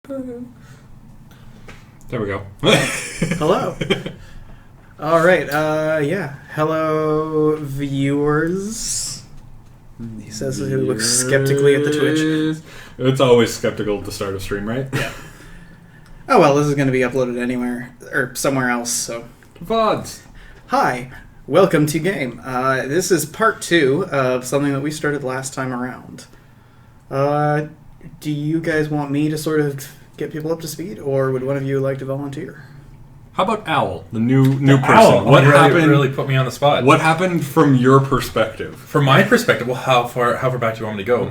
There we go. Hello. All right. Hello, viewers. He says he looks skeptically at the Twitch. It's always skeptical at the start of stream, right? Yeah. Oh well, this is going to be uploaded anywhere or somewhere else. So. VODs. Hi. Welcome to game. This is part 2 of something that we started last time around. Do you guys want me to sort of get people up to speed, or would one of you like to volunteer? How about Owl, the new person? Owl. What happened? Really put me on the spot. What happened from your perspective? From my perspective, well, how far back do you want me to go?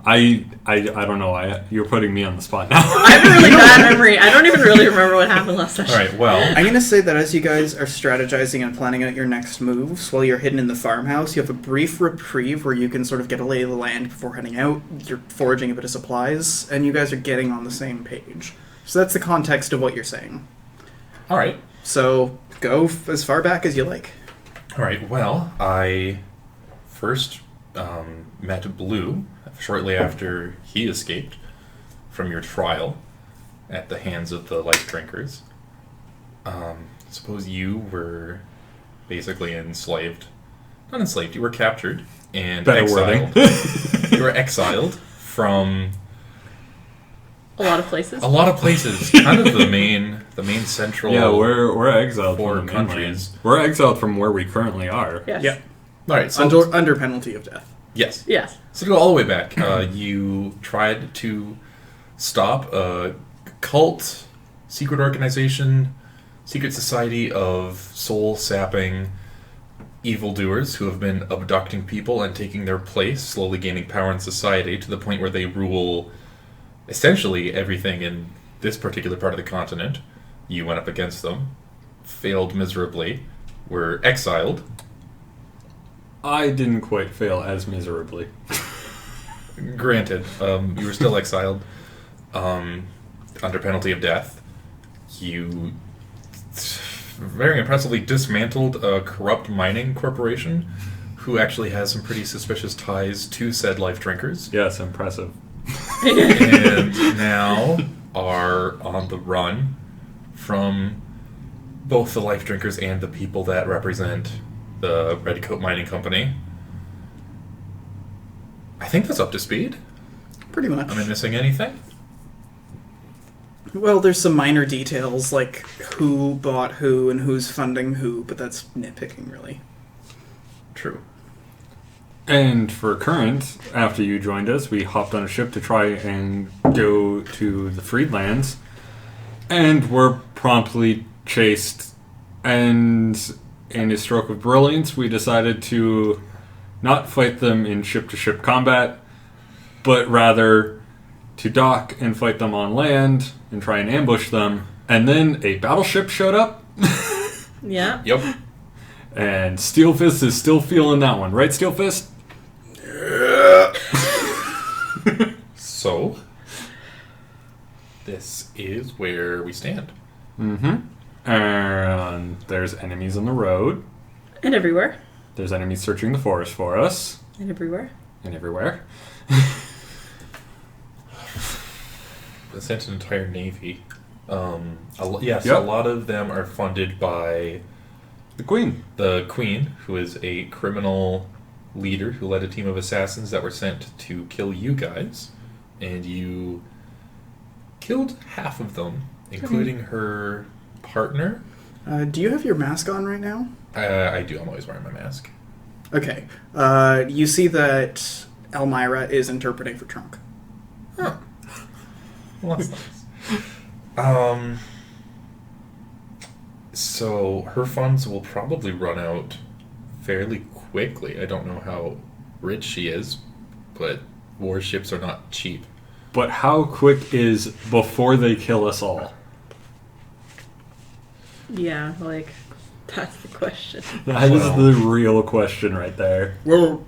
I don't know. You're putting me on the spot now. I have a really bad memory. I don't even really remember what happened last session. All right. Well, I'm going to say that as you guys are strategizing and planning out your next moves, while you're hidden in the farmhouse, you have a brief reprieve where you can sort of get a lay of the land before heading out. You're foraging a bit of supplies, and you guys are getting on the same page. So that's the context of what you're saying. all right. So go as far back as you like. All right. Well, I first met Blue shortly after he escaped from your trial at the hands of the Lifedrinkers. Suppose you were basically enslaved. Not enslaved, you were captured and exiled. You were exiled from A lot of places. a lot of places. Kind of the main central. Yeah, we're exiled Four from the mainland. countries. We're exiled from where we currently are. Yes. Yep. All right. So Under penalty of death. yes. Yes. So to go all the way back, you tried to stop a cult, secret organization, secret society of soul-sapping evildoers who have been abducting people and taking their place, slowly gaining power in society to the point where they rule essentially everything in this particular part of the continent. You went up against them, failed miserably, were exiled. I didn't quite fail as miserably. Granted, you were still exiled under penalty of death. You very impressively dismantled a corrupt mining corporation who actually has some pretty suspicious ties to said Lifedrinkers. Yes, impressive. And now are on the run from both the Lifedrinkers and the people that represent the Redcoat Mining Company. I think that's up to speed. Pretty much. Am I missing anything? Well, there's some minor details, like who bought who and who's funding who, but that's nitpicking, really. True. And for current, after you joined us, we hopped on a ship to try and go to the Freedlands, and were promptly chased. And in a stroke of brilliance, we decided to not fight them in ship-to-ship combat, but rather to dock and fight them on land and try and ambush them. And then a battleship showed up. Yeah. Yep. And Steel Fist is still feeling that one, right, Steel Fist? So, this is where we stand. Mm-hmm. And there's enemies on the road. And everywhere. There's enemies searching the forest for us. And everywhere. And everywhere. They sent an entire navy. So Yep. a lot of them are funded by The Queen. the Queen, who is a criminal leader who led a team of assassins that were sent to kill you guys. And you killed half of them, including her partner. Do you have your mask on right now? I do. I'm always wearing my mask. Okay. You see that Elmira is interpreting for Trunk. Huh. Well, that's nice. So her funds will probably run out fairly quickly. I don't know how rich she is, but warships are not cheap. But how quick is before they kill us all? Yeah, like, that's the question. That is Well. the real question right there. Well,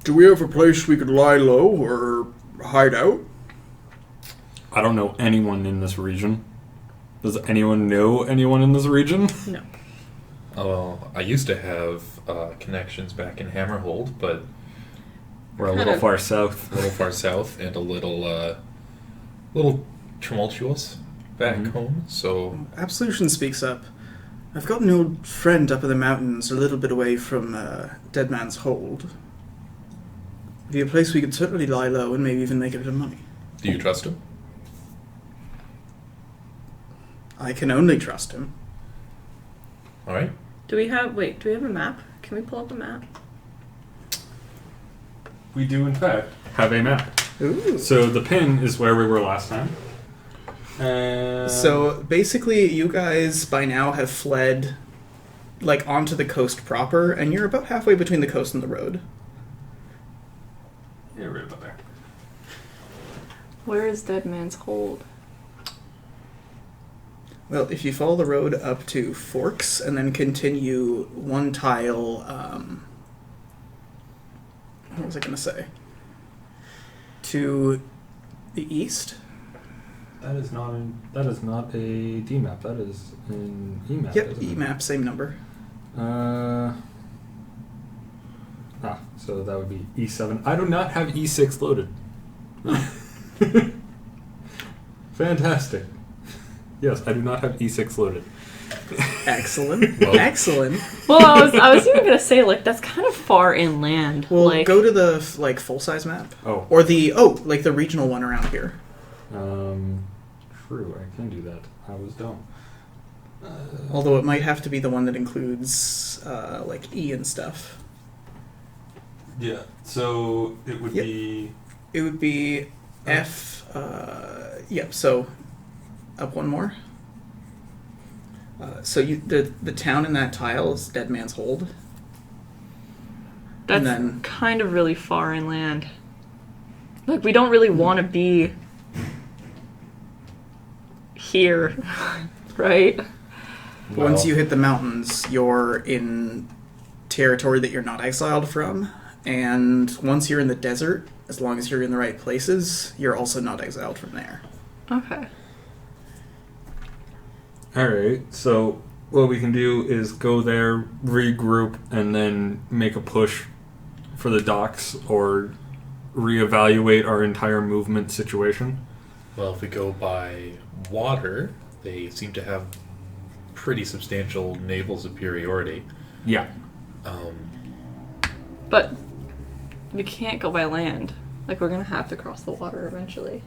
do we have a place we could lie low or hide out? I don't know anyone in this region. Does anyone know anyone in this region? No. Well, I used to have connections back in Hammerhold, but We're a little far south. a little far south and a little little tumultuous back Mhm. home, so Absolution speaks up. I've got an old friend up in the mountains, a little bit away from Dead Man's Hold. Be a place we could certainly lie low and maybe even make a bit of money. do you trust him? I can only trust him. All right. Do we have a map? Can we pull up a map? We do, in fact, have a map. Ooh. So the pin is where we were last time. So basically, you guys by now have fled, like, onto the coast proper, and you're about halfway between the coast and the road. Yeah, right about there. Where is Dead Man's Hold? Well, if you follow the road up to Forks and then continue one tile, what was I going to say? To the east. That is not a D map. That is an E map. Yep, isn't it? E-map, same number. So that would be E7. I do not have E6 loaded. Fantastic. Yes, I do not have E6 loaded. Excellent. Well- Excellent. Well, I was even gonna say like that's kind of far inland. Well, like, go to the full-size map. Oh. Or the the regional one around here. True, I can do that. I was dumb. Although it might have to be the one that includes E and stuff. Yeah, so it would Yep. be... It would be F. So up one more. So the town in that tile is Dead Man's Hold. that's and then- kind of really far inland. Like we don't really want to be here, right? Once you hit the mountains, you're in territory that you're not exiled from, and once you're in the desert, as long as you're in the right places, you're also not exiled from there. Okay. Alright, so what we can do is go there, regroup, and then make a push for the docks, or reevaluate our entire movement situation. Well, if we go by water, they seem to have pretty substantial naval superiority. Yeah. But we can't go by land. Like we're gonna have to cross the water eventually.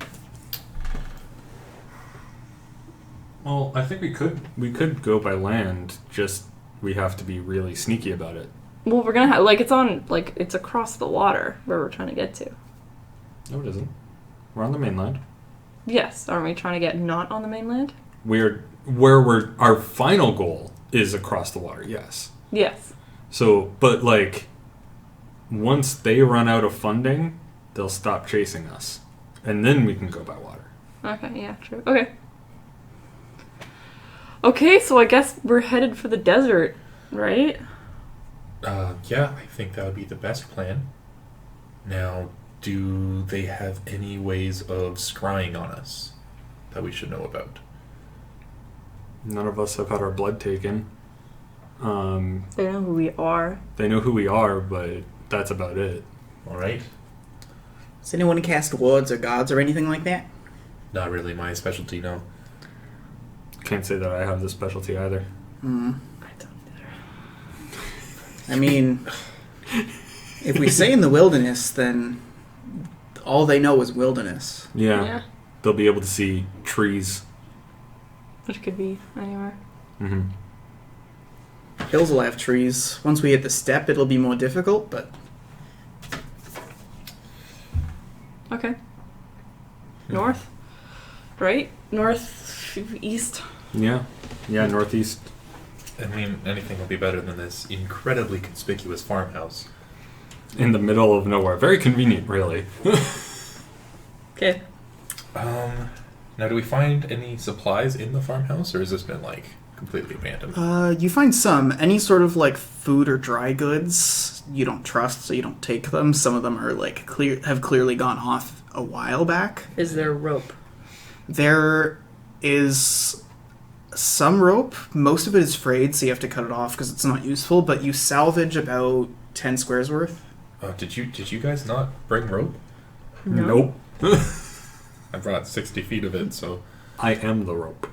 Well, I think we could go by land, just we have to be really sneaky about it. Well, we're gonna have it's across the water where we're trying to get to. No, it isn't. We're on the mainland. Yes, aren't we trying to get not on the mainland? Our final goal is across the water, yes. Yes. So, but once they run out of funding, they'll stop chasing us. And then we can go by water. Okay, yeah, true. Okay. Okay, so I guess we're headed for the desert, right? Yeah, I think that would be the best plan. Now, do they have any ways of scrying on us that we should know about? None of us have had our blood taken. They know who we are. They know who we are, but that's about it. All right. Does anyone cast wards or gods or anything like that? Not really my specialty, no. Can't say that I have this specialty either. I don't either. I mean, if we say in the wilderness, then all they know is wilderness. Yeah. They'll be able to see trees. Which could be anywhere. Mm-hmm. Hills will have trees. Once we hit the steppe, it'll be more difficult, but Okay. North? Right? North, east? Yeah. Yeah, northeast. I mean, anything will be better than this incredibly conspicuous farmhouse. In the middle of nowhere. Very convenient, really. Okay. Now, do we find any supplies in the farmhouse, or has this been, completely abandoned? you find some. Any sort of, food or dry goods you don't trust, so you don't take them. Some of them are, have clearly gone off a while back. Is there rope? There is some rope. Most of it is frayed, so you have to cut it off because it's not useful, but you salvage about 10 squares worth. Did you guys not bring rope? No. Nope. I brought 60 feet of it, so I am the rope.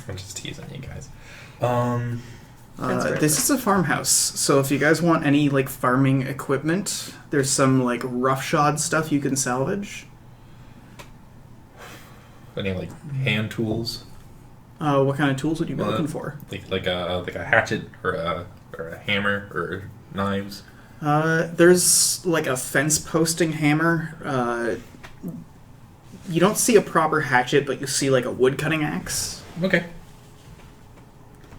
I'm just teasing you guys. This is a farmhouse, so if you guys want any like farming equipment, there's some like roughshod stuff you can salvage. Any like hand tools? What kind of tools would you be looking for? Like a hatchet or a hammer or knives. There's like a fence posting hammer. You don't see a proper hatchet, but you see like a wood cutting axe. Okay.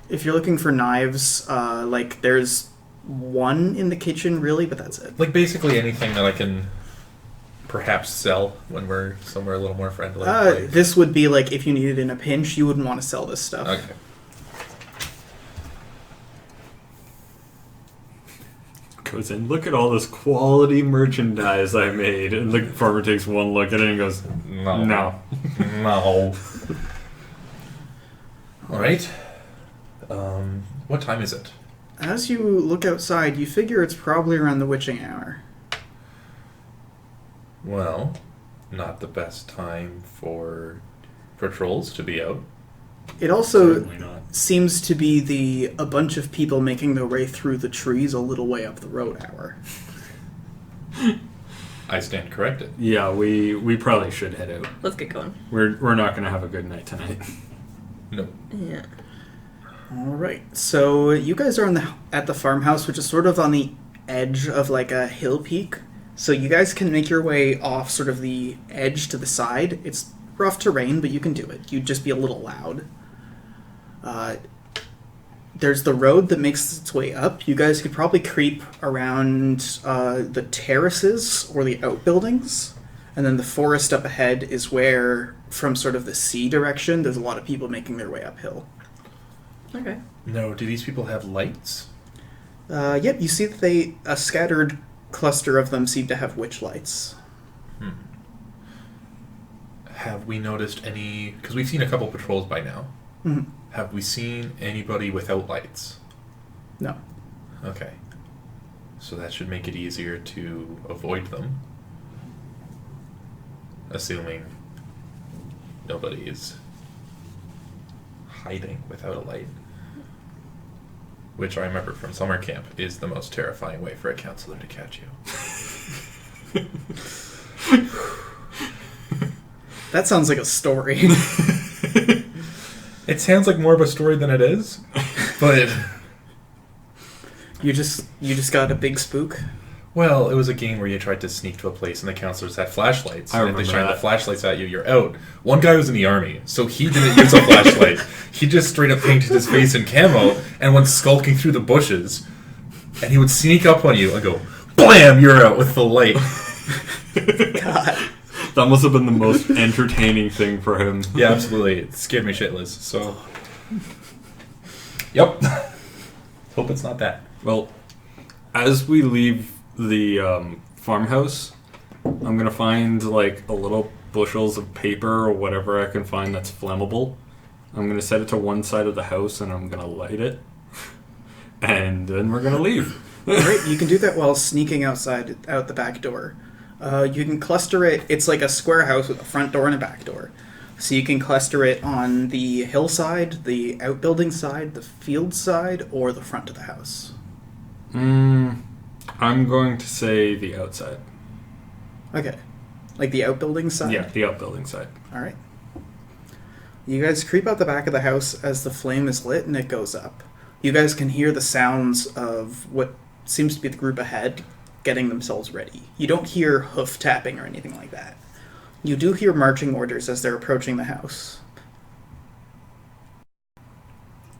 If you're looking for knives, like there's one in the kitchen, really, but that's it. Like basically anything that I can perhaps sell when we're somewhere a little more friendly. This would be like if you needed in a pinch, you wouldn't want to sell this stuff. Okay. Goes in, look at all this quality merchandise I made. And the farmer takes one look at it and goes, No. no. No. All right. What time is it? As you look outside, you figure it's probably around the witching hour. Well, not the best time for patrols to be out. It also Certainly not. seems to be a bunch of people making their way through the trees a little way up the road hour. I stand corrected. Yeah, we probably should head out. Let's get going. We're not going to have a good night tonight. No. Yeah. All right, so you guys are at the farmhouse, which is sort of on the edge of like a hill peak. So you guys can make your way off sort of the edge to the side. It's rough terrain, but you can do it. You'd just be a little loud. There's the road that makes its way up. You guys could probably creep around the terraces or the outbuildings. And then the forest up ahead is where, from sort of the sea direction, there's a lot of people making their way uphill. Okay. No, do these people have lights? Yep, you see that a scattered cluster of them seem to have witch lights. Have we noticed any... Because we've seen a couple patrols by now. Mhm. Have we seen anybody without lights? No. Okay. So that should make it easier to avoid them. Assuming nobody is hiding without a light. Which I remember from summer camp is the most terrifying way for a counselor to catch you. That sounds like a story. It sounds like more of a story than it is, but... You just got a big spook? Well, it was a game where you tried to sneak to a place and the counselors had flashlights. I And if they remember shine the that. flashlights at you, you're out. One guy was in the army, so he didn't use a flashlight. He just straight up painted his face in camo and went skulking through the bushes. And he would sneak up on you and go, BLAM! You're out with the light. God. That must have been the most entertaining thing for him. Yeah, absolutely. It scared me shitless, so... Yep. Hope it's not that. Well, as we leave the farmhouse, I'm going to find like a little bushels of paper or whatever I can find that's flammable. I'm going to set it to one side of the house and I'm going to light it. And then we're going to leave. Right, you can do that while sneaking out the back door. You can cluster it. It's like a square house with a front door and a back door. So you can cluster it on the hillside, the outbuilding side, the field side, or the front of the house. I'm going to say the outside. Okay. Like the outbuilding side? Yeah, the outbuilding side. Alright. You guys creep out the back of the house as the flame is lit and it goes up. You guys can hear the sounds of what seems to be the group ahead getting themselves ready. You don't hear hoof tapping or anything like that. You do hear marching orders as they're approaching the house.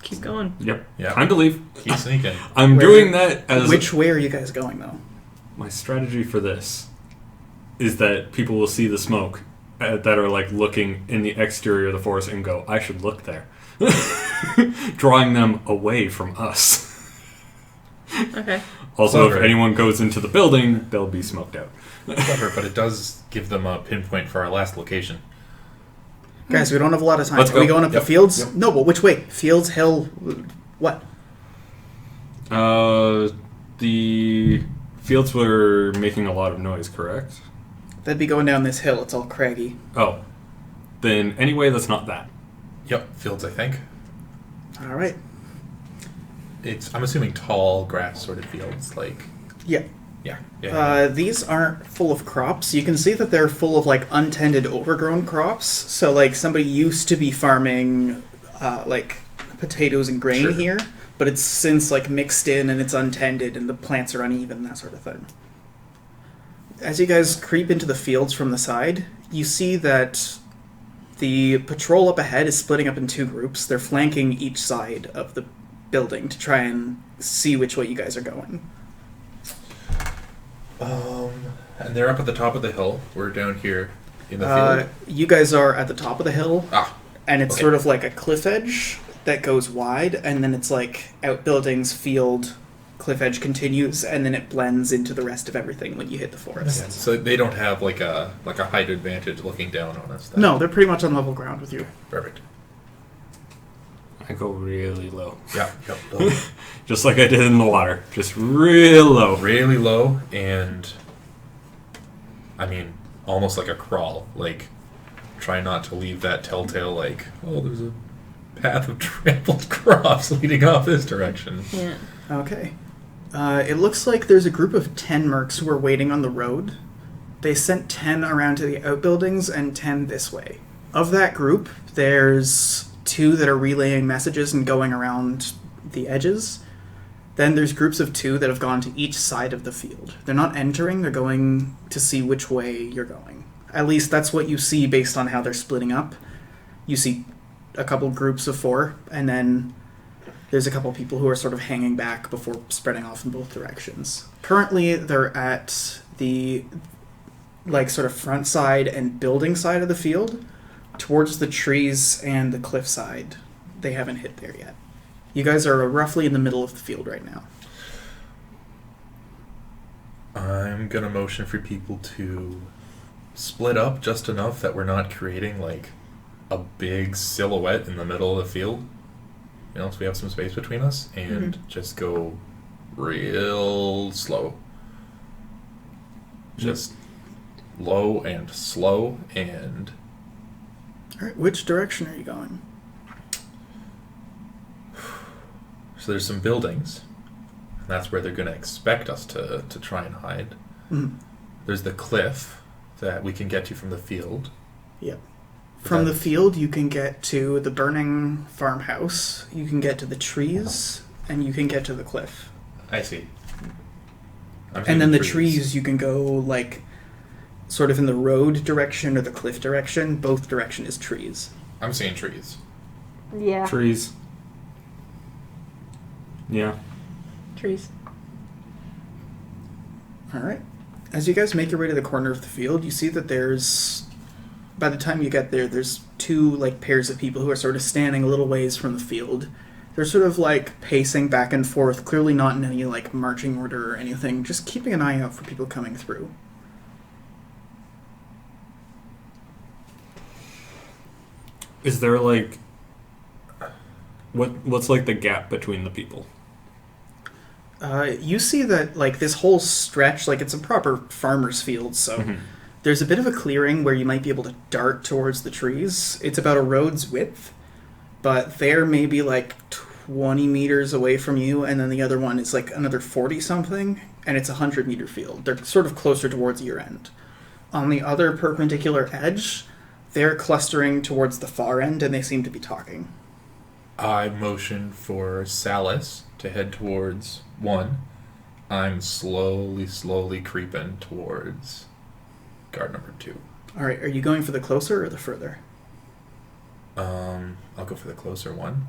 Keep going. Yep. Yeah. Time to leave. Keep sneaking. I'm doing that as Which way are you guys going, though? my strategy for this is that people will see the smoke that are like looking in the exterior of the forest and go, I should look there. Drawing them away from us. Okay. Also, Clever. if anyone goes into the building, they'll be smoked out. Clever, but it does give them a pinpoint for our last location. Guys, we don't have a lot of time. Let's Are we go. going up Yep. the fields? Yep. No, but which way? Fields, hill, what? The fields were making a lot of noise, correct? That'd be going down this hill. It's all craggy. Oh. Then anyway, that's not that. Yep, fields, I think. All right. I'm assuming tall grass sort of fields, like... Yeah. Yeah. These aren't full of crops. You can see that they're full of, like, untended, overgrown crops. So, like, somebody used to be farming, like, potatoes and grain here, but it's since, like, mixed in and it's untended and the plants are uneven, that sort of thing. As you guys creep into the fields from the side, you see that the patrol up ahead is splitting up in two groups. They're flanking each side of the building to try and see which way you guys are going. And they're up at the top of the hill. We're down here in the field. You guys are at the top of the hill, and it's okay. sort of like a cliff edge that goes wide, and then it's like outbuildings, field, cliff edge continues, and then it blends into the rest of everything when you hit the forest. Yeah, so they don't have like a height advantage looking down on us then. No, they're pretty much on level ground with you. Perfect. I go really low. Yeah, low. Just like I did in the water. Just real low. Really low, and I mean, almost like a crawl. Like, try not to leave that telltale, like, oh, there's a path of trampled crops leading off this direction. Yeah. Okay. It looks like there's a group of 10 mercs who are waiting on the road. They sent 10 around to the outbuildings and 10 this way. Of that group, there's 2 that are relaying messages and going around the edges. Then there's groups of 2 that have gone to each side of the field. They're not entering, they're going to see which way you're going. At least that's what you see based on how they're splitting up. You see a couple groups of 4, and then there's a couple people who are sort of hanging back before spreading off in both directions. Currently, they're at the like sort of front side and building side of the field, towards the trees and the cliff side. They haven't hit there yet. You guys are roughly in the middle of the field right now. I'm gonna motion for people to split up just enough that we're not creating like a big silhouette in the middle of the field. You know, so we have some space between us, and just go real slow. Just low and slow, and... Alright, which direction are you going? So there's some buildings, and that's where they're going to expect us to try and hide. Mm. There's the cliff that we can get to from the field. Yep. From the field, you can get to the burning farmhouse, you can get to the trees, and you can get to the cliff. I see. And then the trees, you can go, like, sort of in the road direction or the cliff direction. Both direction is trees. I'm seeing trees. Yeah. Trees. Yeah. Trees. Alright. As you guys make your way to the corner of the field, you see that there's... By the time you get there, there's 2, like, pairs of people who are sort of standing a little ways from the field. They're sort of, like, pacing back and forth, clearly not in any, like, marching order or anything, just keeping an eye out for people coming through. Is there, like... What's, like, the gap between the people? You see that, like, this whole stretch, like, it's a proper farmer's field, so... Mm-hmm. There's a bit of a clearing where you might be able to dart towards the trees. It's about a road's width, but they're maybe like 20 meters away from you, and then the other one is like another 40-something, and it's a 100-meter field. They're sort of closer towards your end. On the other perpendicular edge, they're clustering towards the far end, and they seem to be talking. I motion for Salas to head towards 1. I'm slowly creeping towards... guard number 2. Alright, are you going for the closer or the further? I'll go for the closer one.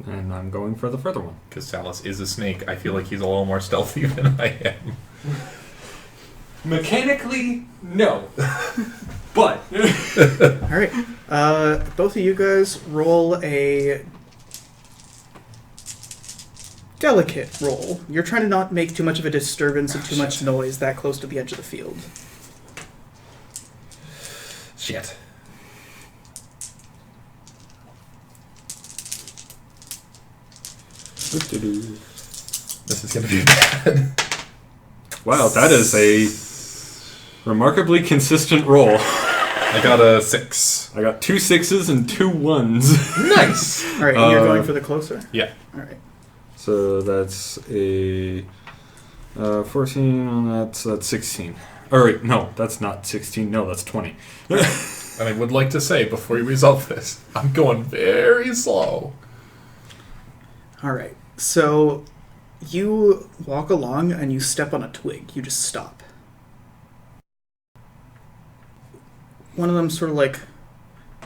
And I'm going for the further one. Because Salas is a snake. I feel like he's a little more stealthy than I am. Mechanically, no. But... Alright, both of you guys roll a... delicate roll. You're trying to not make too much of a disturbance and too much noise that close to the edge of the field. Shit. This is going to be bad. Wow, that is a Remarkably consistent roll. I got a 6. I got 2 6s and 2 1s. Nice. All right, and you're going for the closer? Yeah. All right. So that's a 14 on that, so that's 16. Or wait, no, that's not 16. No, that's 20. And I would like to say, before you resolve this, I'm going very slow. All right. So you walk along and you step on a twig. You just stop. One of them sort of like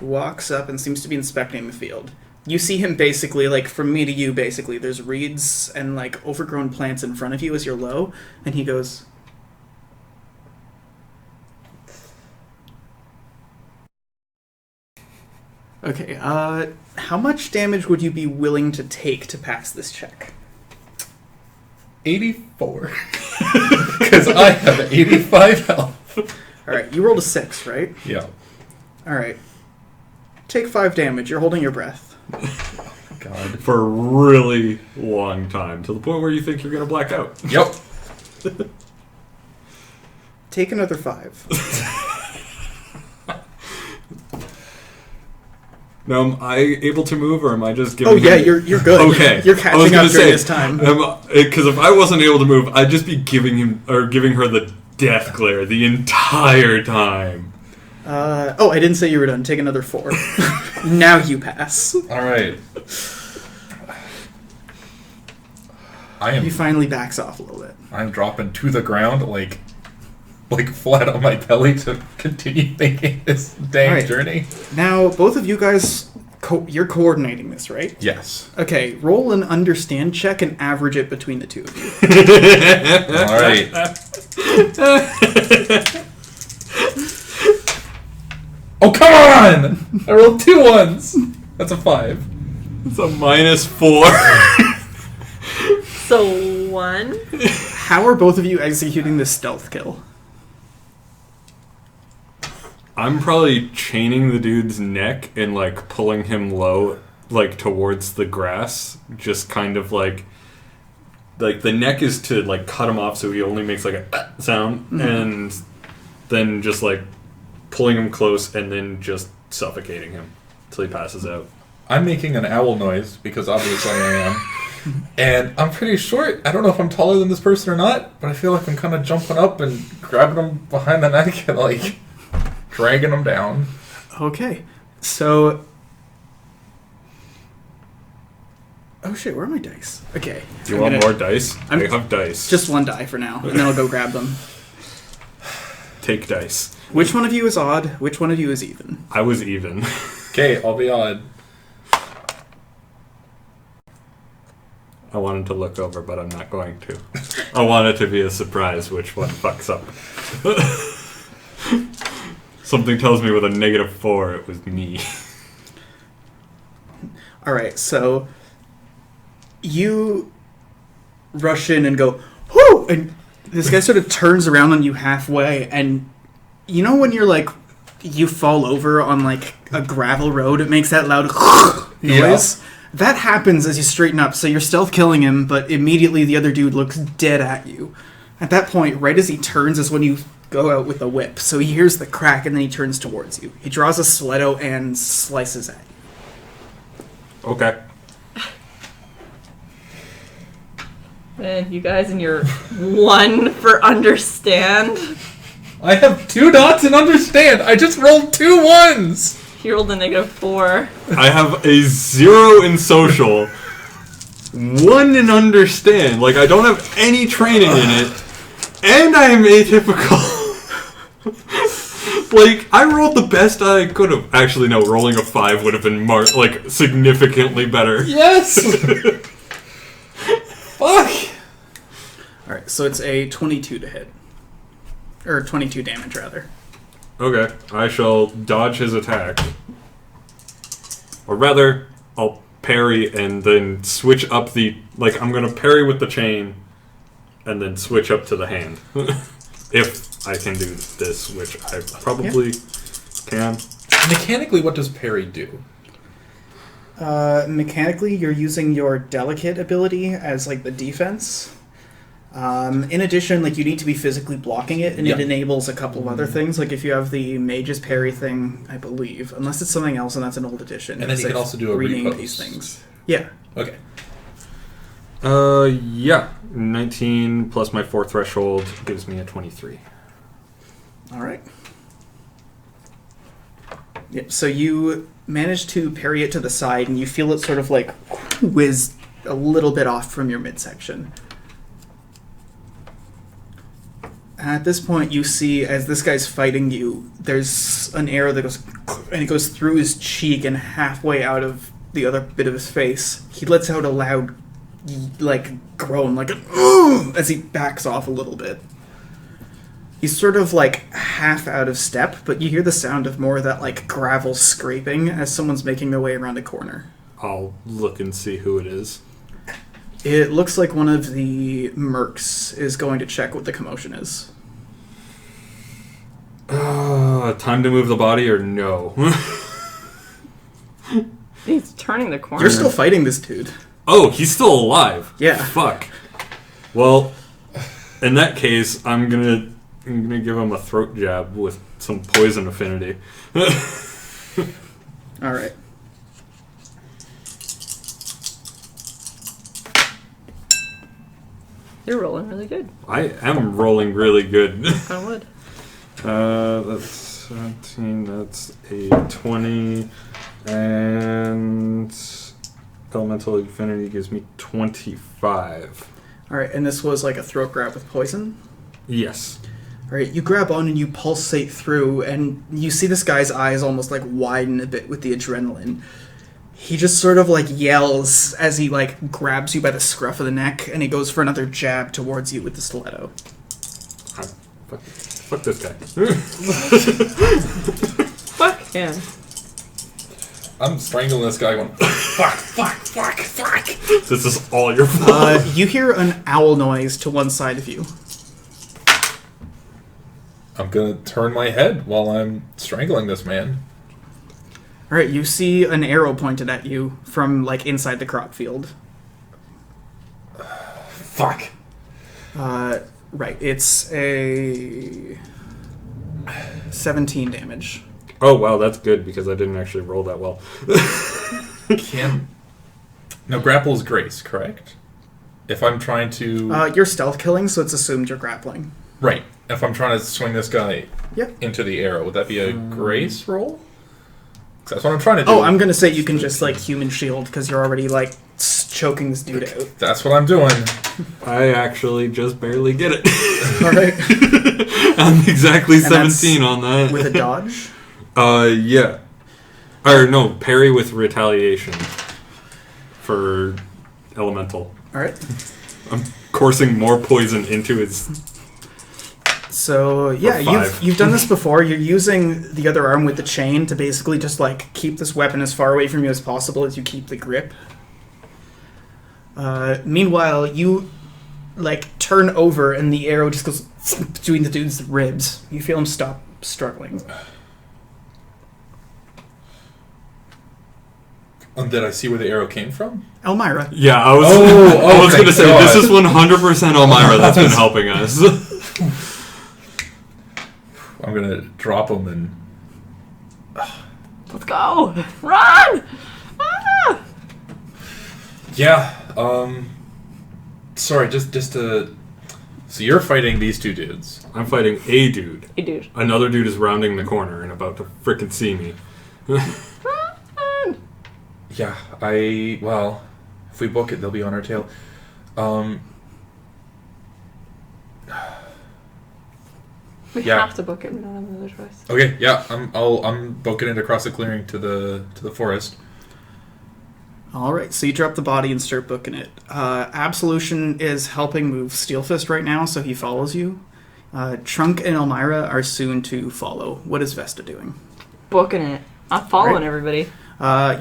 walks up and seems to be inspecting the field. You see him basically, like, from me to you, basically, there's reeds and, like, overgrown plants in front of you as you're low, and he goes... Okay, how much damage would you be willing to take to pass this check? 84. Because I have 85 health. Alright, you rolled a 6, right? Yeah. Alright. Take 5 damage, you're holding your breath. God. For a really long time, to the point where you think you're going to black out. Yep. Take another 5. Now, am I able to move, or am I just giving Oh yeah, him... you're good. Okay. You're catching up during this time. Because if I wasn't able to move, I'd just be giving her the death glare the entire time. Oh, I didn't say you were done. Take another 4. Now you pass. Alright. He finally backs off a little bit. I'm dropping to the ground, like flat on my belly to continue thinking this dang Alright. journey. Now, both of you guys, you're coordinating this, right? Yes. Okay, roll an understand check and average it between the two of you. Alright. Oh, come on! I rolled 2 1s. That's a 5. It's a -4. So 1. How are both of you executing this stealth kill? I'm probably chaining the dude's neck and, like, pulling him low, like, towards the grass. Just kind of, like the neck is to, like, cut him off so he only makes, like, a sound. Mm-hmm. And then just, like, pulling him close and then just suffocating him until he passes out. I'm making an owl noise, because obviously I am. And I'm pretty short. I don't know if I'm taller than this person or not, but I feel like I'm kind of jumping up and grabbing him behind the neck and, like, dragging him down. Okay, so... Oh shit, where are my dice? Okay. Do you want more dice? I have dice. Just 1 die for now, and then I'll go grab them. Take dice. Which one of you is odd? Which one of you is even? I was even. Okay, I'll be odd. I wanted to look over, but I'm not going to. I want it to be a surprise which one fucks up. Something tells me with a -4 it was me. Alright, so... You rush in and go, whoo! And this guy sort of turns around on you halfway, and you know when you're like, you fall over on like a gravel road, it makes that loud noise? Yeah. That happens as you straighten up, so you're stealth killing him, but immediately the other dude looks dead at you. At that point, right as he turns is when you go out with the whip, so he hears the crack and then he turns towards you. He draws a stiletto and slices at you. Okay. Man, you guys and your 1 for understand. I have 2 dots in understand. I just rolled 2 1s. He rolled a -4. I have a 0 in social, 1 in understand. Like, I don't have any training in it, and I am atypical. Like, I rolled the best I could have. Actually, no, rolling a 5 would have been significantly better. Yes. Fuck. Alright, so it's a 22 to hit. Or 22 damage, rather. Okay, I shall dodge his attack. Or rather, I'll parry and then switch up the... Like, I'm going to parry with the chain and then switch up to the hand. If I can do this, which I probably can. Mechanically, what does parry do? Mechanically, you're using your delicate ability as, like, the defense. In addition, like you need to be physically blocking it, and Yeah. it enables a couple of other things. Like if you have the Mage's Parry thing, I believe, unless it's something else, and that's an old edition. And then you can also do a rename repost. these things. Yeah. Okay. Yeah. 19 plus my 4 threshold gives me a 23. All right. Yep. So you manage to parry it to the side, and you feel it sort of like whiz a little bit off from your midsection. At this point, you see, as this guy's fighting you, there's an arrow that goes, and it goes through his cheek and halfway out of the other bit of his face. He lets out a loud, like, groan, like an "Ugh!" as he backs off a little bit. He's sort of, like, half out of step, but you hear the sound of more of that, like, gravel scraping as someone's making their way around a corner. I'll look and see who it is. It looks like one of the mercs is going to check what the commotion is. Time to move the body or no? He's turning the corner. You're still fighting this dude. Oh, he's still alive. Yeah. Fuck. Well, in that case, I'm gonna give him a throat jab with some poison affinity. All right. You're rolling really good. I am rolling really good. On wood. That's 17, that's a 20, and elemental affinity gives me 25. All right, and this was like a throat grab with poison? Yes. All right, you grab on and you pulsate through, and you see this guy's eyes almost like widen a bit with the adrenaline. He just sort of like yells as he like grabs you by the scruff of the neck, and he goes for another jab towards you with the stiletto. Fuck this guy. Fuck him. I'm strangling this guy going, fuck. This is all your fault. You hear an owl noise to one side of you. I'm going to turn my head while I'm strangling this man. All right, you see an arrow pointed at you from like inside the crop field. Fuck. Right, it's a 17 damage. Oh, wow, that's good because I didn't actually roll that well. No, grapple is grace, correct? If I'm trying to... You're stealth killing, so it's assumed you're grappling. Right. If I'm trying to swing this guy Yep. into the arrow, would that be a grace roll? 'Cause that's what I'm trying to do. Oh, I'm gonna say you can just like human shield because you're already like choking this dude out. That's what I'm doing. I actually just barely get it. All right. I'm exactly And that's 17 on that. With a dodge? Yeah. Or no, parry with retaliation for elemental. All right. I'm coursing more poison into his... So yeah, Or 5. you've done this before. You're using the other arm with the chain to basically just like keep this weapon as far away from you as possible as you keep the grip. Meanwhile, you like turn over and the arrow just goes between the dude's ribs. You feel him stop struggling. And did I see where the arrow came from? Elmira. Yeah, I was, Oh, I was thank going to say, God. this is 100% Elmira that's been helping us. I'm going to drop him and... Let's go! Run! Ah! Yeah, sorry, just to... So you're fighting these two dudes. I'm fighting a dude. Hey, dude. Another dude is rounding the corner and about to frickin' see me. Run! Yeah, well, if we book it, they'll be on our tail. We Yeah. have to book it. We don't have another choice. Okay, yeah, I'm booking it across the clearing to the forest. All right, so you drop the body and start booking it. Absolution is helping move Steelfist right now, so he follows you. Trunk and Elmira are soon to follow. What is Vesta doing? Booking it. I'm following Right. everybody.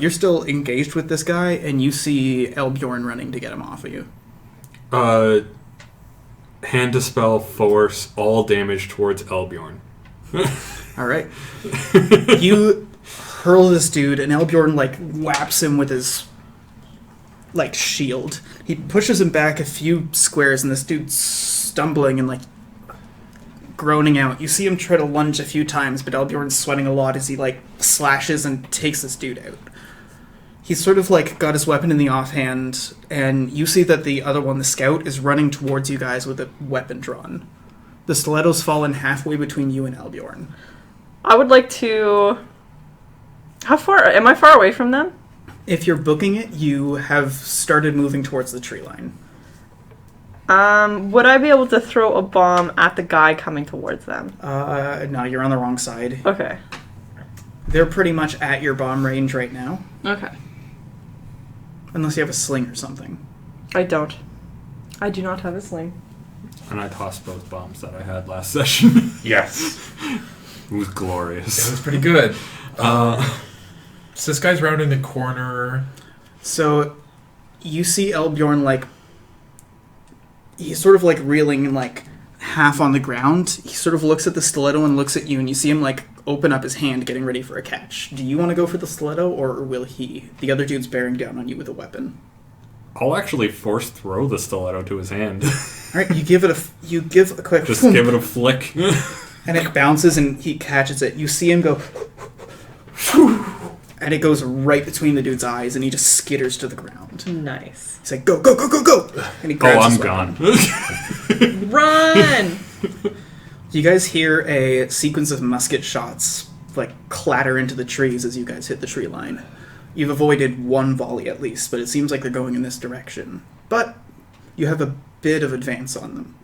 You're still engaged with this guy, and you see Elbjorn running to get him off of you. Hand dispel force all damage towards Elbjorn. All right. You hurl this dude, and Elbjorn, like, whaps him with his, like, shield. He pushes him back a few squares, and this dude's stumbling and, like, groaning out. You see him try to lunge a few times, but Elbjorn's sweating a lot as he, like, slashes and takes this dude out. He's sort of, like, got his weapon in the offhand, and you see that the other one, the scout, is running towards you guys with a weapon drawn. The stiletto's fallen halfway between you and Elbjorn. I would like to... How far? Am I far away from them? If you're booking it, you have started moving towards the tree line. Would I be able to throw a bomb at the guy coming towards them? No, you're on the wrong side. Okay. They're pretty much at your bomb range right now. Okay. Unless you have a sling or something. I don't. I do not have a sling. And I tossed both bombs that I had last session. Yes. It was glorious. It was pretty good. So this guy's rounding the corner. So, you see Elbjorn, like, he's sort of, like, reeling, like, half on the ground. He sort of looks at the stiletto and looks at you, and you see him, like, open up his hand, getting ready for a catch. Do you want to go for the stiletto, or will he? The other dude's bearing down on you with a weapon. I'll actually force throw the stiletto to his hand. Alright, you give a quick... Just give it a flick. And it bounces, and he catches it. You see him go... And it goes right between the dude's eyes, and he just skitters to the ground. Nice. He's like, go, go, go, go, go! And he grabs his weapon. Gone. Run! You guys hear a sequence of musket shots, like, clatter into the trees as you guys hit the tree line. You've avoided one volley at least, but it seems like they're going in this direction. But you have a bit of advance on them.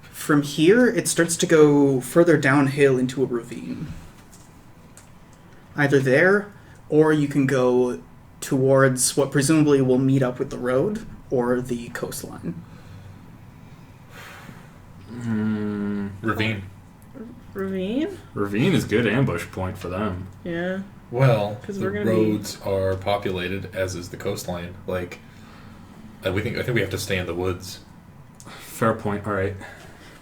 From here, it starts to go further downhill into a ravine. Either there, or you can go towards what presumably will meet up with the road or the coastline. Ravine. Ravine? Ravine is good ambush point for them. Yeah. Well, 'Cause the we're gonna roads are populated, as is the coastline. Like, I think we have to stay in the woods. Fair point. All right.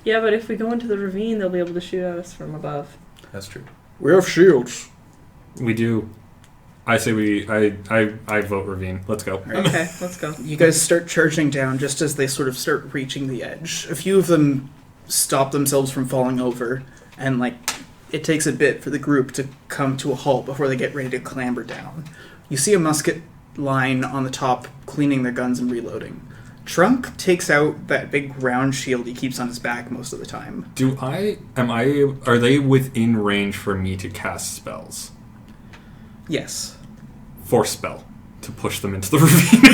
Yeah, but if we go into the ravine, they'll be able to shoot at us from above. That's true. We have shields. We do. I say I vote Ravine. Let's go. Okay, let's go. You guys start charging down just as they sort of start reaching the edge. A few of them stop themselves from falling over, and, like, it takes a bit for the group to come to a halt before they get ready to clamber down. You see a musket line on the top cleaning their guns and reloading. Trunk takes out that big round shield he keeps on his back most of the time. Are they within range for me to cast spells? Yes. Force spell to push them into the ravine.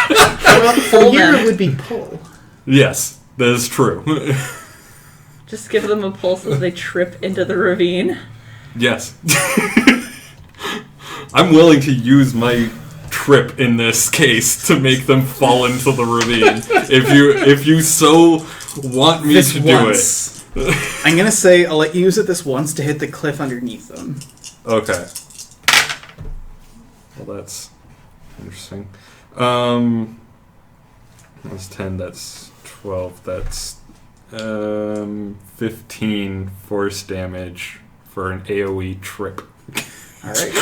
Well, from Pull here them. it would be pull. Yes, that is true. Just give them a pull so they trip into the ravine. Yes. I'm willing to use my trip in this case to make them fall into the ravine. If you so want me This to do once. I'm gonna say I'll let you use it this once to hit the cliff underneath them. it. Okay. Well, that's interesting. That's 10, that's 12, that's 15 force damage for an AoE trip. Alright.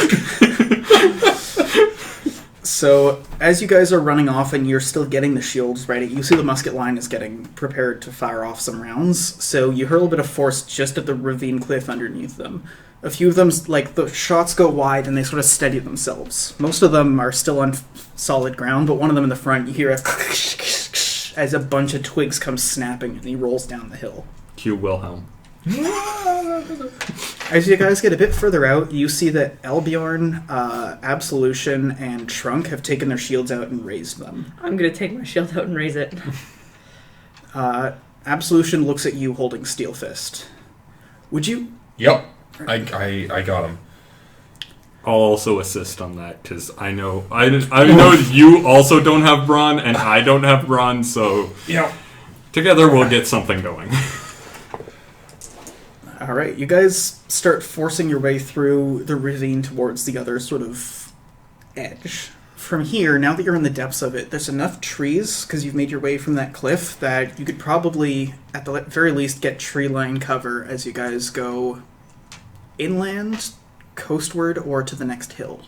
So, as you guys are running off and you're still getting the shields ready, you see the musket line is getting prepared to fire off some rounds. So you hurl a bit of force just at the ravine cliff underneath them. A few of them, like, the shots go wide and they sort of steady themselves. Most of them are still on solid ground, but one of them in the front, you hear a as a bunch of twigs come snapping and he rolls down the hill. Cue Wilhelm. As you guys get a bit further out, you see that Elbjorn, Absolution, and Trunk have taken their shields out and raised them. I'm gonna take my shield out and raise it. Absolution looks at you holding Steel Fist. Would you... Yep. I got him. I'll also assist on that because I know you also don't have brawn and I don't have brawn, so Yep. together we'll get something going. Alright, you guys start forcing your way through the ravine towards the other sort of edge. From here, now that you're in the depths of it, there's enough trees, because you've made your way from that cliff, that you could probably, at the very least, get tree line cover as you guys go inland, coastward, or to the next hill.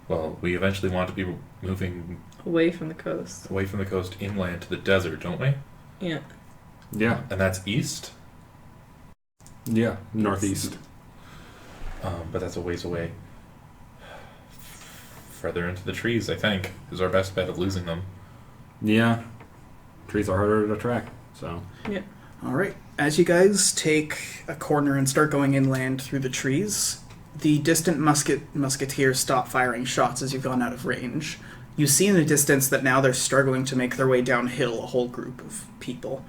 Well, we eventually want to be moving Away from the coast. away from the coast inland to the desert, don't we? Yeah. Yeah. And that's east? Yeah. Northeast. But that's a ways away. Further into the trees, I think, is our best bet of losing them. Yeah. Trees are harder to track, so. Yeah. All right. As you guys take a corner and start going inland through the trees, the distant musketeers stop firing shots as you've gone out of range. You see in the distance that now they're struggling to make their way downhill, a whole group of people.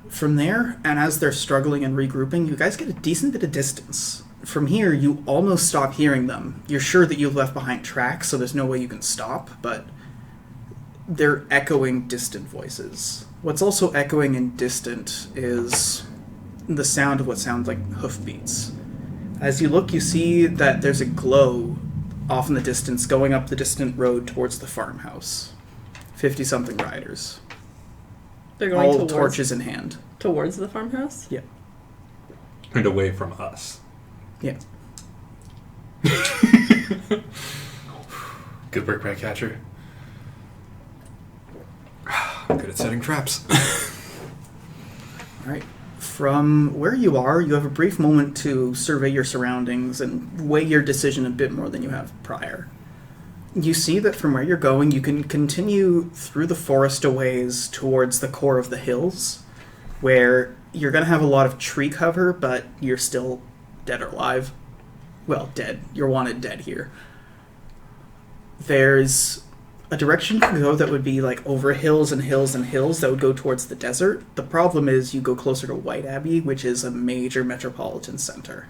From there, and as they're struggling and regrouping, you guys get a decent bit of distance. From here, you almost stop hearing them. You're sure that you've left behind tracks, so there's no way you can stop, but they're echoing distant voices. What's also echoing and distant is the sound of what sounds like hoofbeats. As you look, you see that there's a glow off in the distance going up the distant road towards the farmhouse. 50-something riders. They're going All towards, torches in hand. towards the farmhouse? Yeah. And away from us. Yeah. Good work, Ratcatcher. I'm good at setting traps. All right. From where you are, you have a brief moment to survey your surroundings and weigh your decision a bit more than you have prior. You see that from where you're going, you can continue through the forest a ways towards the core of the hills, where you're going to have a lot of tree cover, but you're still dead or alive. Well, dead. You're wanted dead here. There's a direction you can go that would be like over hills and hills and hills that would go towards the desert. The problem is you go closer to White Abbey, which is a major metropolitan center.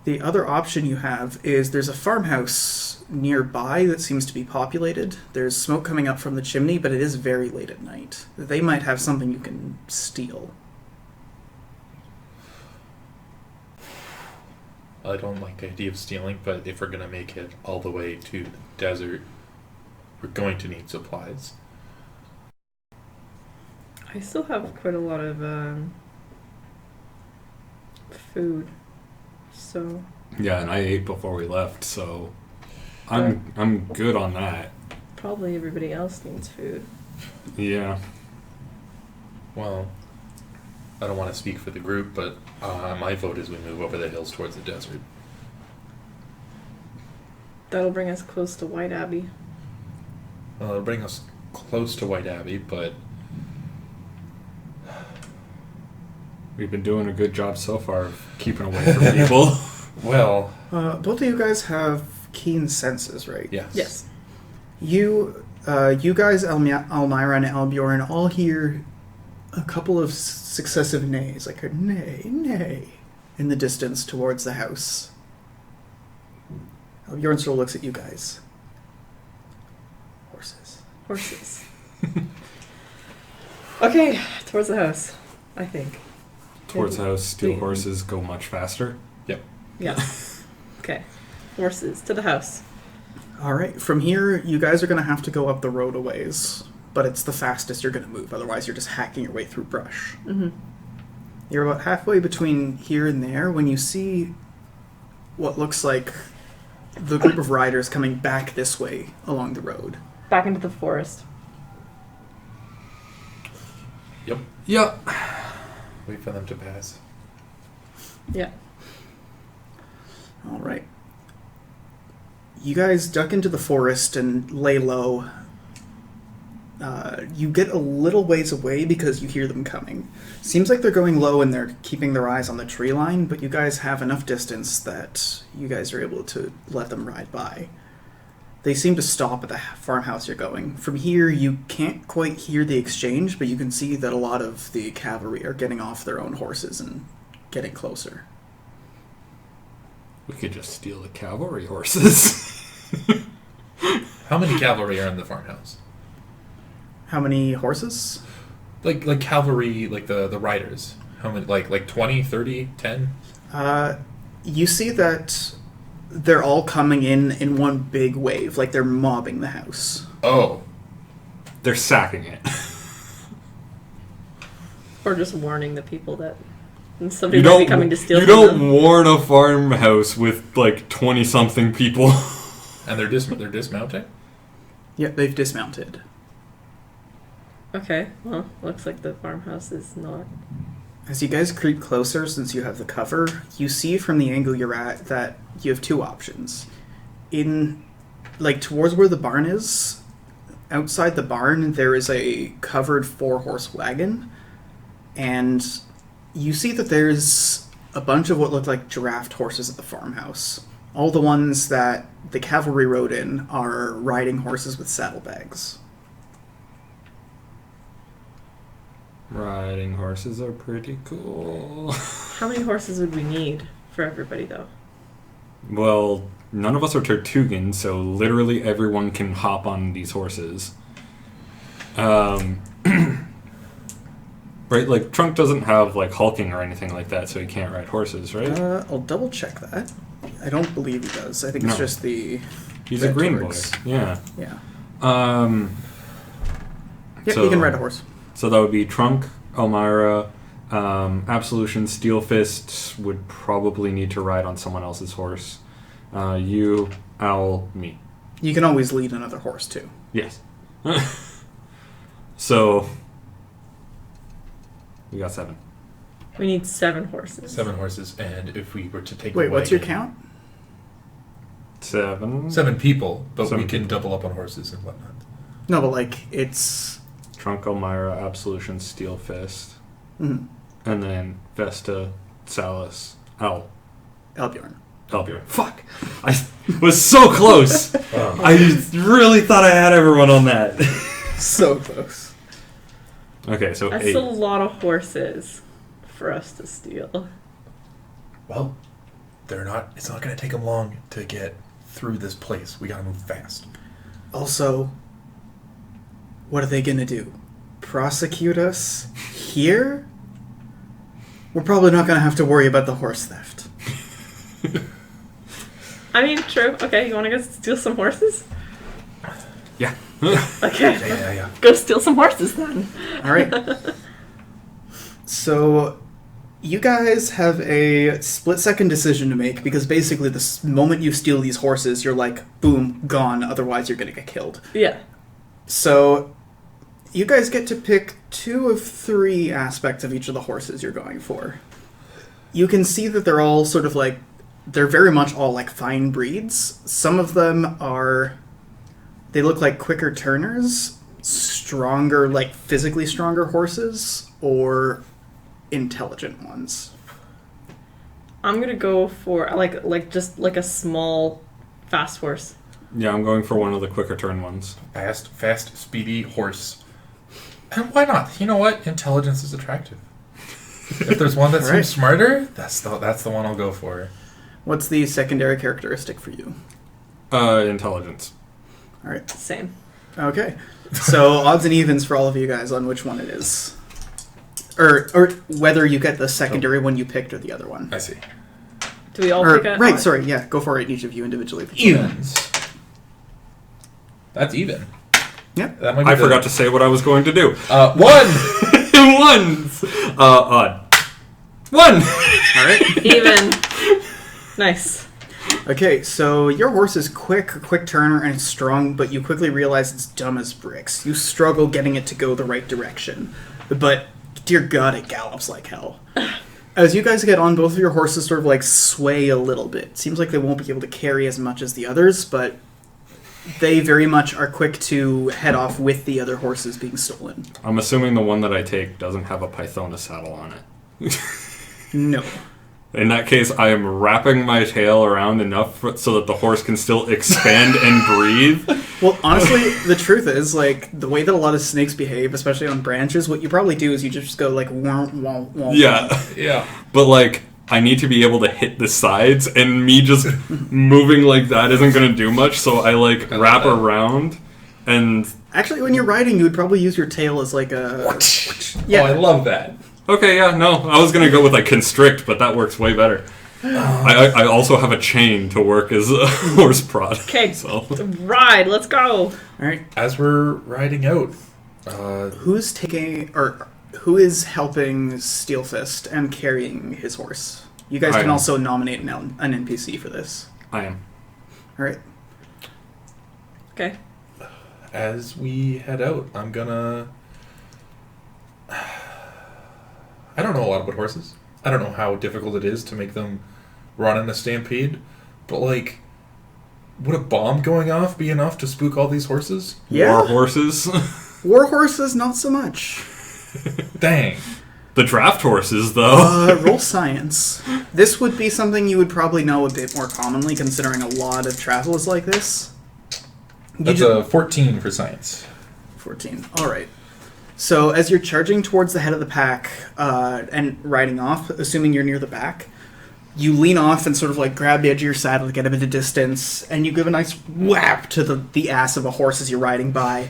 The other option you have is there's a farmhouse nearby that seems to be populated. There's smoke coming up from the chimney, but it is very late at night. They might have something you can steal. I don't like the idea of stealing, but if we're going to make it all the way to the desert, we're going to need supplies. I still have quite a lot of food, so Yeah, and I ate before we left, so I'm good on that. probably everybody else needs food. Yeah. Well, I don't want to speak for the group, but my vote is we move over the hills towards the desert. That'll bring us close to White Abbey. Well, it'll bring us close to White Abbey, but We've been doing a good job so far of keeping away from people. well, Both of you guys have keen senses, right? yes. Yes. You guys, Elmira and Elbjorn, all hear a couple of successive neighs, like a neigh, neigh, in the distance towards the house. Elbjorn still looks at you guys. Horses. Okay, towards the house, I think. Towards the house, steel Wait. horses go much faster. Yeah. Okay. Horses to the house. All right, from here, you guys are going to have to go up the road a ways, but it's the fastest you're going to move. Otherwise, you're just hacking your way through brush. Mm-hmm. You're about halfway between here and there when you see what looks like the group of riders coming back this way along the road. Back into the forest. Yep. Yep. Wait for them to pass. Yeah. All right. You guys duck into the forest and lay low. You get a little ways away because you hear them coming. Seems like they're going low and they're keeping their eyes on the tree line, but you guys have enough distance that you guys are able to let them ride by. They seem to stop at the farmhouse you're going. From here, you can't quite hear the exchange, but you can see that a lot of the cavalry are getting off their own horses and getting closer. We could just steal the cavalry horses. How many cavalry are in the farmhouse? How many horses? Like cavalry, like the riders. How many? Like 20, 30, 10? You see that they're all coming in one big wave, like they're mobbing the house. Oh. They're sacking it. Or just warning the people that somebody might be coming to steal You from don't them. warn a farmhouse with like 20-something people. And they're dismounting? Yeah, they've dismounted. Okay, well, looks like the farmhouse is not... As you guys creep closer, since you have the cover, you see from the angle you're at that you have two options. Towards where the barn is, outside the barn, there is a covered 4-horse wagon, and you see that there's a bunch of what look like giraffe horses at the farmhouse. All the ones that the cavalry rode in are riding horses with saddlebags. Riding horses are pretty cool. How many horses would we need for everybody, though? Well, none of us are Tortugans, so literally everyone can hop on these horses. Right, like, Trunk doesn't have, like, hulking or anything like that, so he can't ride horses, right? I'll double check that. I don't believe he does. I think it's just the... He's a green boy. Torgs. Yeah. Yeah. So, he can ride a horse. So that would be Trunk, Elmira, Absolution, Steel Fist would probably need to ride on someone else's horse. You, Owl, me. You can always lead another horse, too. Yes. So, we got 7. We need 7 horses. 7 horses, and if we were to take Wait, a what's your wagon- count? 7. 7 people, but 7 we can people. double up on horses and whatnot. No, but, it's... Trunk, Elmira, Absolution, Steel Fist. Mm-hmm. And then Vesta, Salus, Owl. Elbjorn. Elbjorn. Fuck! I was so close! I really thought I had everyone on that. So close. Okay, so That's 8. a lot of horses for us to steal. Well, it's not going to take them long to get through this place. We got to move fast. Also, what are they gonna do? Prosecute us here? We're probably not gonna have to worry about the horse theft. I mean, true. Okay, you want to go steal some horses? Yeah. Okay. Yeah. Go steal some horses then. Alright. So, you guys have a split-second decision to make, because basically the moment you steal these horses, you're like, boom, gone, otherwise you're gonna get killed. Yeah. So, you guys get to pick 2 of 3 aspects of each of the horses you're going for. You can see that they're all sort of like, they're very much all like fine breeds. Some of them they look like quicker turners, stronger, like physically stronger horses, or intelligent ones. I'm gonna go for just like a small, fast horse. Yeah, I'm going for one of the quicker turn ones. Fast, speedy horse. And why not? You know what? Intelligence is attractive. If there's one that All right. seems smarter, that's the one I'll go for. What's the secondary characteristic for you? Intelligence. All right. Same. Okay. So odds and evens for all of you guys on which one it is. Or whether you get the secondary one you picked or the other one. I see. Do we all pick a... Right, sorry, yeah, go for it, each of you individually. Evens. That's even. Yeah. That might be I forgot to say what I was going to do. 1! Ones! Odd. 1! Alright. Even. Nice. Okay, so your horse is a quick turner, and it's strong, but you quickly realize it's dumb as bricks. You struggle getting it to go the right direction. But, dear God, it gallops like hell. As you guys get on, both of your horses sort of like sway a little bit. Seems like they won't be able to carry as much as the others, but they very much are quick to head off with the other horses being stolen. I'm assuming the one that I take doesn't have a Pythona saddle on it. No. In that case, I am wrapping my tail around enough so that the horse can still expand and breathe. Well, honestly, the truth is, like, the way that a lot of snakes behave, especially on branches, what you probably do is you just go, like, wah, wah, wah. Yeah. But, like, I need to be able to hit the sides, and me just moving like that isn't going to do much, so I, like, wrap around, and... Actually, when you're riding, you would probably use your tail as, like, a... Yeah. Oh, I love that. Okay, yeah, no. I was going to go with, like, constrict, but that works way better. I also have a chain to work as a horse prod. Okay, So. ride. Let's go. All right. As we're riding out, Who's taking... or who is helping Steelfist and carrying his horse? You guys I can am. also nominate an NPC for this. I am. All right. Okay. As we head out, I'm gonna... I don't know a lot about horses. I don't know how difficult it is to make them run in a stampede. But, like, would a bomb going off be enough to spook all these horses? Yeah. War horses. War horses, not so much. Dang. The draft horses, though. Roll science. This would be something you would probably know a bit more commonly, considering a lot of travel is like this. That's a 14 for science. 14. Alright. So, as you're charging towards the head of the pack and riding off, assuming you're near the back, you lean off and sort of like grab the edge of your saddle to get a bit of distance, and you give a nice whap to the ass of a horse as you're riding by,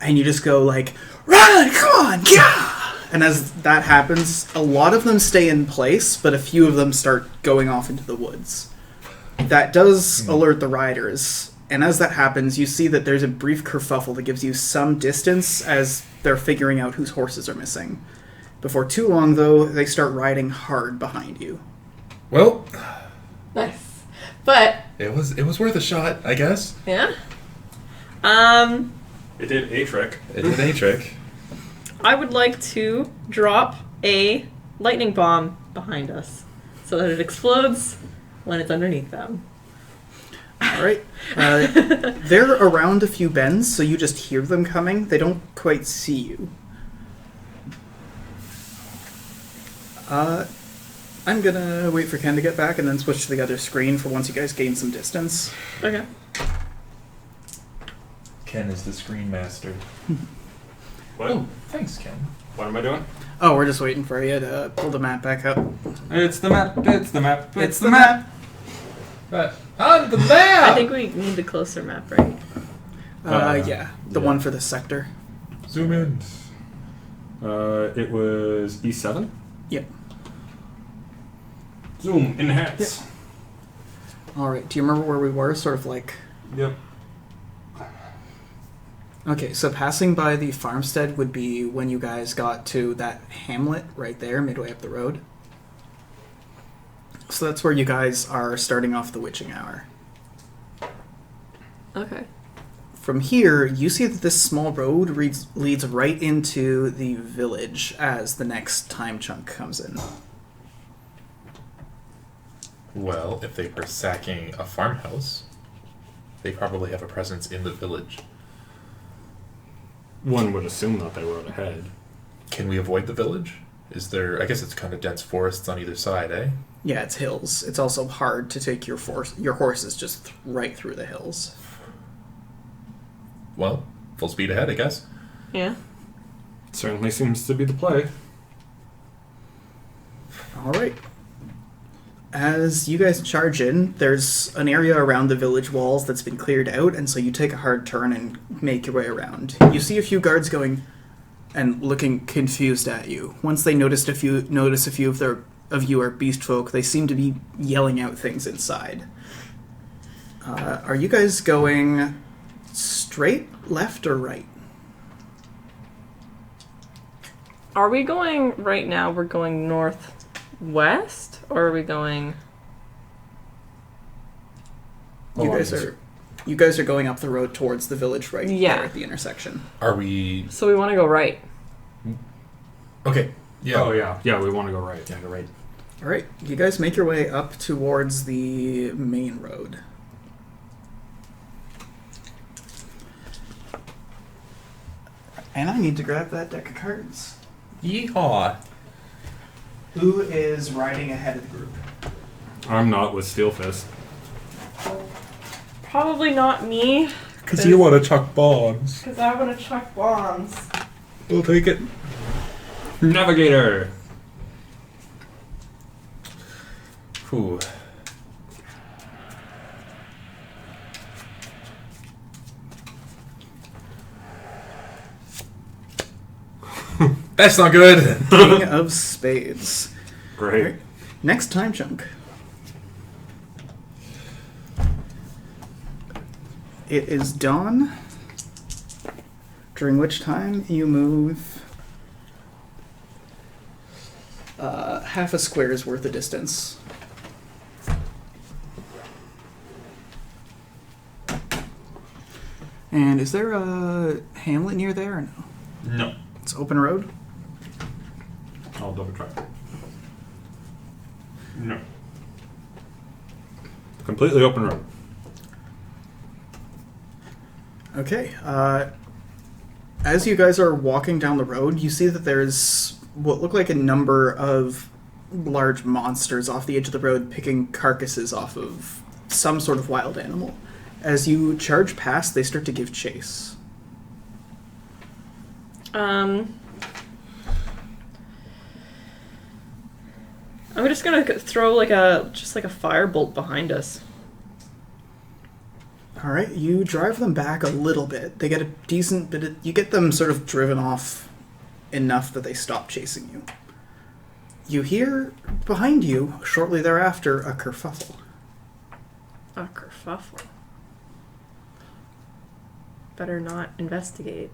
and you just go like, "Run! Come on! Yeah!" And as that happens, a lot of them stay in place, but a few of them start going off into the woods. That does alert the riders, and as that happens, you see that there's a brief kerfuffle that gives you some distance as they're figuring out whose horses are missing. Before too long, though, they start riding hard behind you. Well, Nice. But, it was worth a shot, I guess. yeah. It did a trick. It did a trick. I would like to drop a lightning bomb behind us so that it explodes when it's underneath them. Alright. They're around a few bends, so you just hear them coming. They don't quite see you. I'm gonna wait for Ken to get back and then switch to the other screen for once you guys gain some distance. Okay. Ken is the screen master. What? Oh, thanks, Ken. What am I doing? Oh, we're just waiting for you to pull the map back up. It's the map. It's the map. It's the map! On the map! I think we need the closer map, right? Yeah. The one for the sector. Zoom in. It was E7. Yep. Zoom, enhance. Alright, do you remember where we were? Sort of like... Yep. Okay, so passing by the farmstead would be when you guys got to that hamlet right there, midway up the road. So that's where you guys are starting off the witching hour. Okay. From here, you see that this small road leads right into the village as the next time chunk comes in. Well, if they were sacking a farmhouse, they probably have a presence in the village. One would assume that they were ahead. Can we avoid the village? Is there... I guess it's kind of dense forests on either side, eh? Yeah, it's hills. It's also hard to take your horses just right through the hills. Well, full speed ahead, I guess. Yeah. Certainly seems to be the play. Alright. As you guys charge in, there's an area around the village walls that's been cleared out, and so you take a hard turn and make your way around. You see a few guards going and looking confused at you. Once they notice a few of you are beast folk, they seem to be yelling out things inside. Are you guys going straight, left, or right? Are we going right now? We're going northwest, or are we going? You guys are going up the road towards the village right there at the intersection. Are we... So we want to go right. Okay. Yeah. Oh, yeah. Yeah, we want to go right. Yeah, go right. Alright, you guys make your way up towards the main road. And I need to grab that deck of cards. Yeehaw. Who is riding ahead of the group? I'm not with Steel Fist. Probably not me. Because you want to chuck bombs. Because I want to chuck bombs. We'll take it. Navigator! Ooh. That's not good. King of Spades. Great. Alright, next time chunk. It is dawn, during which time you move half a square's worth of distance. And is there a hamlet near there or no? No. It's open road? I'll double check. No. Completely open road. Okay. As you guys are walking down the road, you see that there's what look like a number of large monsters off the edge of the road picking carcasses off of some sort of wild animal. As you charge past, they start to give chase. I'm just gonna throw like a firebolt behind us. All right, you drive them back a little bit. They get a decent bit. You get them sort of driven off enough that they stop chasing you. You hear behind you, shortly thereafter, a kerfuffle. A kerfuffle. Better not investigate.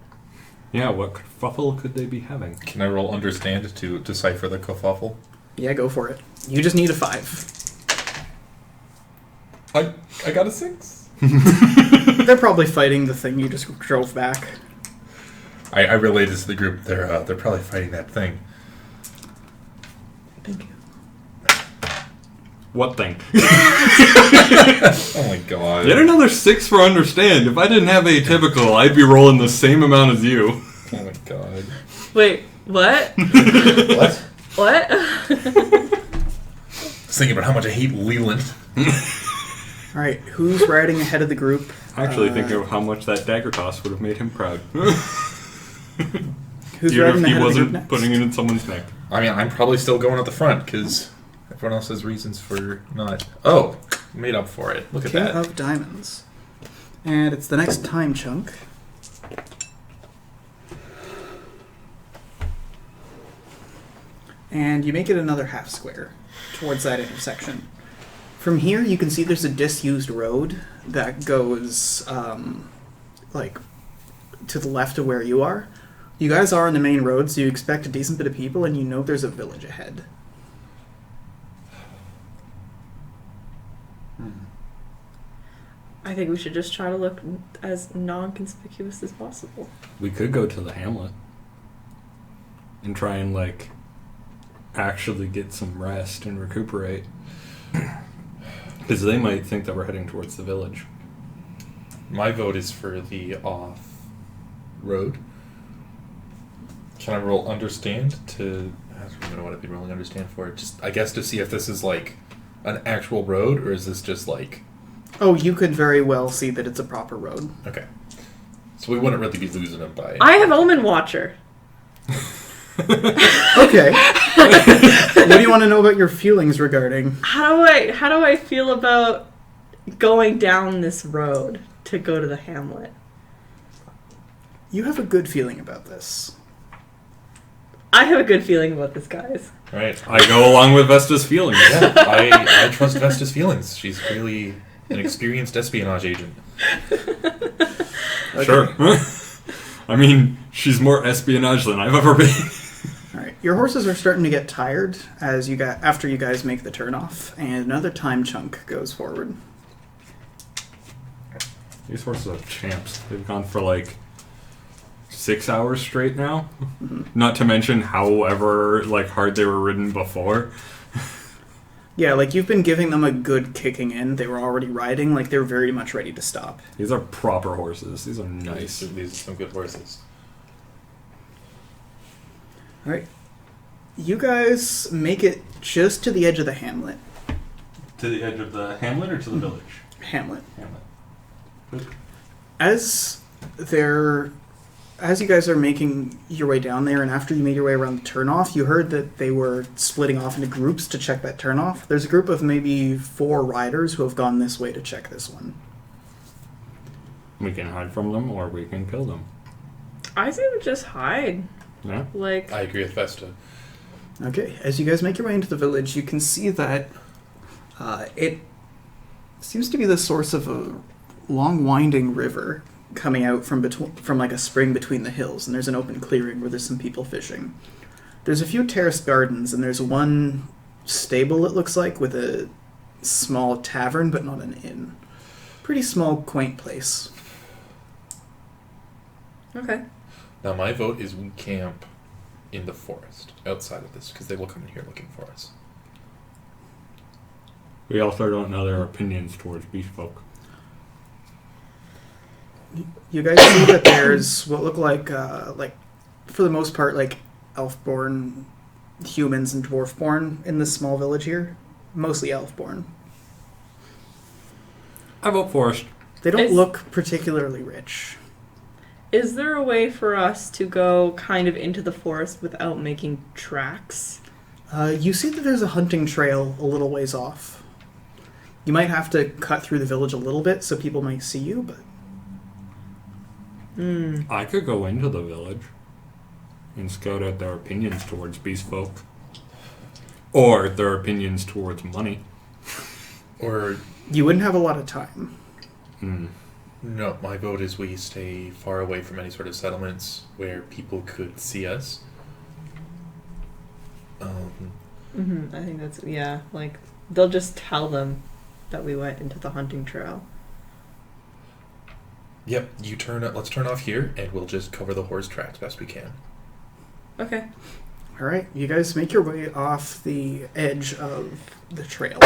Yeah, what kerfuffle could they be having? Can I roll understand to decipher the kerfuffle? Yeah, go for it. You just need a 5. I got a 6. They're probably fighting the thing you just drove back. I relayed this to the group. They're probably fighting that thing. Thank you. What thing? Oh my god. Get another 6 for understand. If I didn't have atypical, I'd be rolling the same amount as you. Oh my god. Wait, what? What? What? I was thinking about how much I hate Leland. All right, who's riding ahead of the group? Actually, think of how much that dagger toss would have made him proud. Who's Even riding if he ahead of the group wasn't next? putting it in someone's neck. I mean, I'm probably still going at the front because everyone else has reasons for not. Oh, made up for it. Look at King that. of Diamonds. And it's the next time chunk. And you make it another half square towards that intersection. From here, you can see there's a disused road that goes, like, to the left of where you are. You guys are on the main road, so you expect a decent bit of people, and you know there's a village ahead. I think we should just try to look as non-conspicuous as possible. We could go to the hamlet and try and, like, actually get some rest and recuperate. Because they might think that we're heading towards the village. My vote is for the off road. Can I roll understand to? I don't even know what I'd be rolling understand for. Just I guess to see if this is like an actual road or is this just like? Oh, you could very well see that it's a proper road. Okay. So we wouldn't really be losing them by. I have Omen Watcher. Okay. What do you want to know about your feelings regarding? How do I feel about going down this road to go to the hamlet? You have a good feeling about this. I have a good feeling about this, guys. Right. I go along with Vesta's feelings. Yeah, I trust Vesta's feelings. She's really an experienced espionage agent. Okay. Sure. I mean, she's more espionage than I've ever been. All right. Your horses are starting to get tired as after you guys make the turnoff, and another time chunk goes forward. These horses are champs. They've gone for like 6 hours straight now. Mm-hmm. Not to mention however like hard they were ridden before. Yeah, like you've been giving them a good kicking in. They were already riding, like they're very much ready to stop. These are proper horses. These are nice. These are some good horses. All right. You guys make it just to the edge of the hamlet. To the edge of the hamlet or to the village? Hamlet. Hamlet. As you guys are making your way down there, and after you made your way around the turnoff, you heard that they were splitting off into groups to check that turnoff. There's a group of maybe 4 riders who have gone this way to check this one. We can hide from them or we can kill them. I say we just hide. Yeah? Like, I agree with Vesta. Okay, as you guys make your way into the village, you can see that it seems to be the source of a long winding river coming out from like a spring between the hills, and there's an open clearing where there's some people fishing. There's a few terraced gardens, and there's one stable, it looks like, with a small tavern, but not an inn. Pretty small, quaint place. Okay. Now, my vote is we camp in the forest outside of this because they will come in here looking for us. We also don't know their opinions towards beast folk. You guys see that there's what look like for the most part, like elf-born humans and dwarf-born in this small village here. Mostly elf-born. I vote forest. They don't look particularly rich. Is there a way for us to go kind of into the forest without making tracks? You see that there's a hunting trail a little ways off. You might have to cut through the village a little bit so people might see you, but... I could go into the village and scout out their opinions towards beast folk. Or their opinions towards money. Or... You wouldn't have a lot of time. No, my vote is we stay far away from any sort of settlements where people could see us. I think that's, like, they'll just tell them that we went into the hunting trail. Yep, let's turn off here, and we'll just cover the horse tracks best we can. Okay. Alright, you guys make your way off the edge of the trail.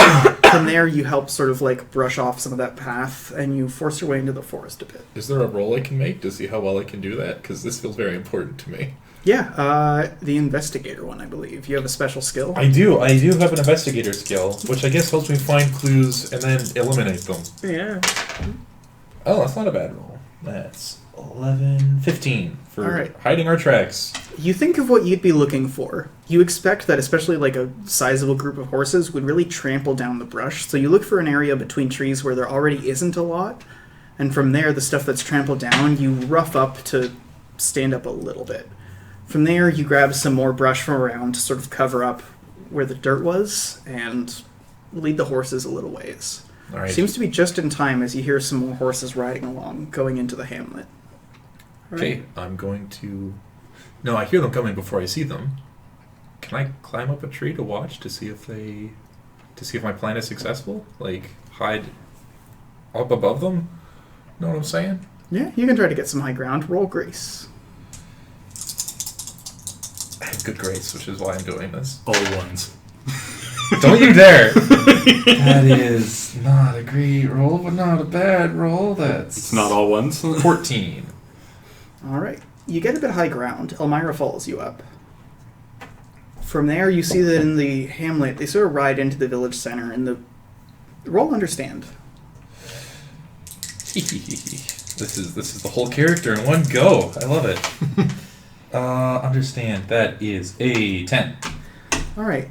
From there, you help sort of like brush off some of that path, and you force your way into the forest a bit. Is there a roll I can make to see how well I can do that? Because this feels very important to me. Yeah, the investigator one, I believe. You have a special skill? I do have an investigator skill, which I guess helps me find clues and then eliminate them. Yeah. Oh, that's not a bad roll. That's 15 for Alright. hiding our tracks. You think of what you'd be looking for. You expect that especially like a sizable group of horses would really trample down the brush, so you look for an area between trees where there already isn't a lot, and from there, the stuff that's trampled down, you rough up to stand up a little bit. From there, you grab some more brush from around to sort of cover up where the dirt was, and lead the horses a little ways. All right. Seems to be just in time as you hear some more horses riding along, going into the hamlet. Okay, I'm going to... No, I hear them coming before I see them. Can I climb up a tree to watch to see if my plan is successful? Like, hide up above them? Know what I'm saying? Yeah, you can try to get some high ground. Roll grace. I have good grace, which is why I'm doing this. All ones. Don't you dare! That is not a great roll, but not a bad roll. It's not all ones. 14. Alright. You get a bit high ground. Elmira follows you up. From there, you see that in the hamlet, they sort of ride into the village center, and the roll understand. This is the whole character in one go. I love it. Understand. That is a 10. Alright.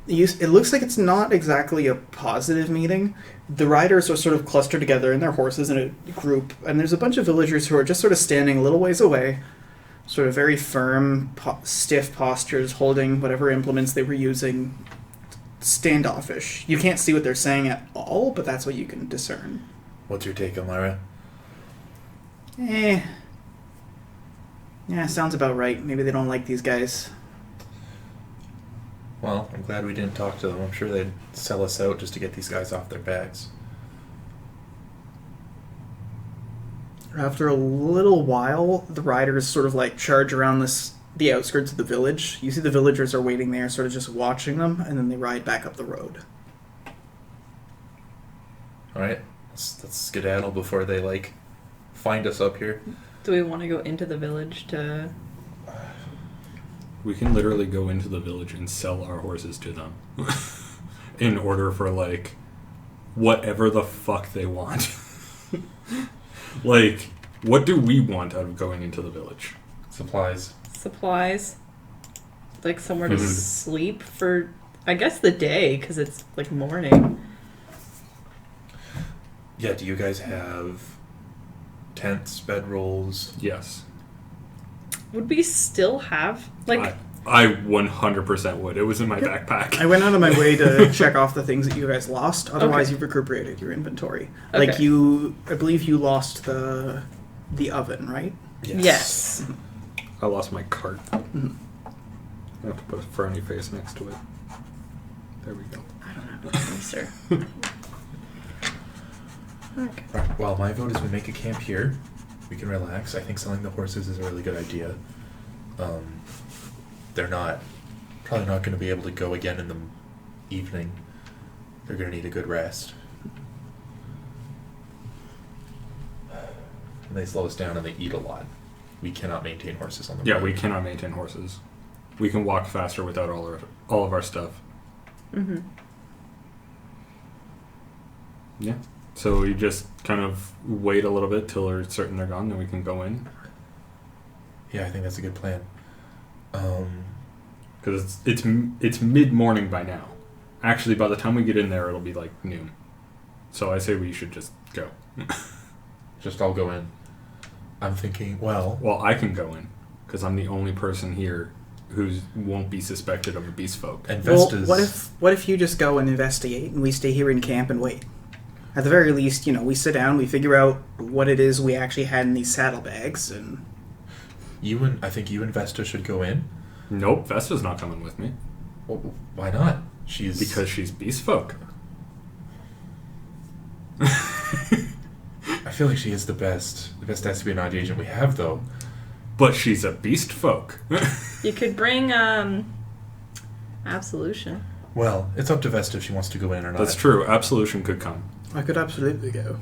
It looks like it's not exactly a positive meeting. The riders are sort of clustered together in their horses in a group, and there's a bunch of villagers who are just sort of standing a little ways away, sort of very firm, stiff postures, holding whatever implements they were using, standoffish. You can't see what they're saying at all, but that's what you can discern. What's your take, Elmira? Yeah, sounds about right. Maybe they don't like these guys. Well, I'm glad we didn't talk to them. I'm sure they'd sell us out just to get these guys off their backs. After a little while, the riders sort of like charge around the outskirts of the village. You see the villagers are waiting there, sort of just watching them, and then they ride back up the road. Alright, let's skedaddle before they, find us up here. Do we want to go into the village to... We can literally go into the village and sell our horses to them. In order for, whatever the fuck they want. What do we want out of going into the village? Supplies. Like somewhere to sleep for, I guess, the day, because it's, morning. Yeah, do you guys have tents, bedrolls? Yes. Would we still have, I 100% would. It was in my backpack. I went out of my way to check off the things that you guys lost. Otherwise, you've recuperated your inventory. Okay. I believe you lost the oven, right? Yes. I lost my cart. Mm-hmm. I have to put a frowny face next to it. There we go. I don't have any, sir. Okay. Right, well, my vote is we make a camp here. We can relax. I think selling the horses is a really good idea. They're probably not going to be able to go again in the evening. They're going to need a good rest. And they slow us down and they eat a lot. We cannot maintain horses on the road. Yeah, we cannot maintain horses. We can walk faster without all of our stuff. Mm-hmm. Yeah. So we just kind of wait a little bit till we're certain they're gone, then we can go in. Yeah, I think that's a good plan. Because it's mid-morning by now. Actually, by the time we get in there, it'll be like noon. So I say we should just go. Just all go in. I'm thinking, well, I can go in because I'm the only person here who won't be suspected of a beast folk. and Well, Vesta's... what if you just go and investigate, and we stay here in camp and wait? At the very least, we sit down, we figure out what it is we actually had in these saddlebags, and... I think you and Vesta should go in. Nope, Vesta's not coming with me Well, why not? because she's beast folk. I feel like she is the best espionage agent we have, though. But she's a beast folk. You could bring Absolution. Well, it's up to Vesta if she wants to go in or not. That's true. Absolution could come. I could absolutely go.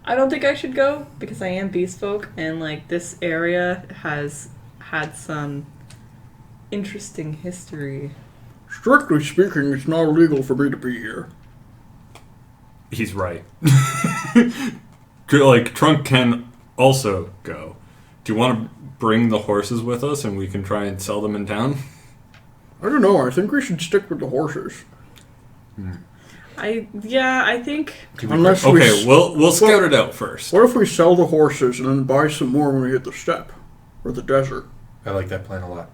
I don't think I should go because I am beast folk, and this area has had some interesting history. Strictly speaking, it's not illegal for me to be here. He's right. Trunk can also go. Do you want to bring the horses with us and we can try and sell them in town? I don't know, I think we should stick with the horses. I think Unless Okay, we'll scout it out first. What if we sell the horses and then buy some more when we hit the steppe? Or the desert? I like that plan a lot.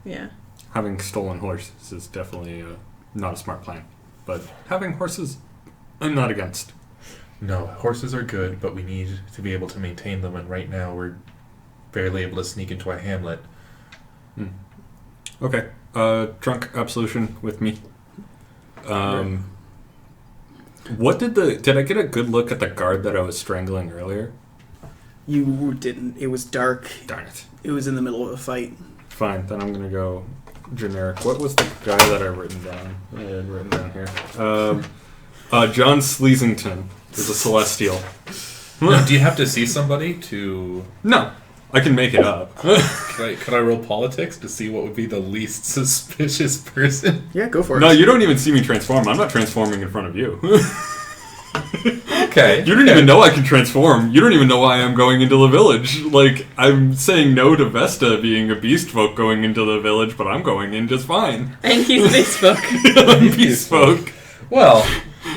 yeah. Having stolen horses is definitely not a smart plan. But having horses, I'm not against. No, horses are good, but we need to be able to maintain them, and right now we're barely able to sneak into a hamlet. Okay. Drunk Absolution with me. What did I get a good look at the guard that I was strangling earlier? You didn't. It was dark. Darn it. It was in the middle of a fight. Fine, then I'm gonna go generic. What was the guy that I had written down here? John Sleasington is a Celestial. Now, do you have to see somebody to... No, I can make it up. Could I roll politics to see what would be the least suspicious person? Yeah, go for it. No, you don't even see me transform. I'm not transforming in front of you. Okay. You don't even know I can transform. You don't even know why I'm going into the village. I'm saying no to Vesta being a beast folk going into the village, but I'm going in just fine. And he's beast folk. I'm beast folk. Well...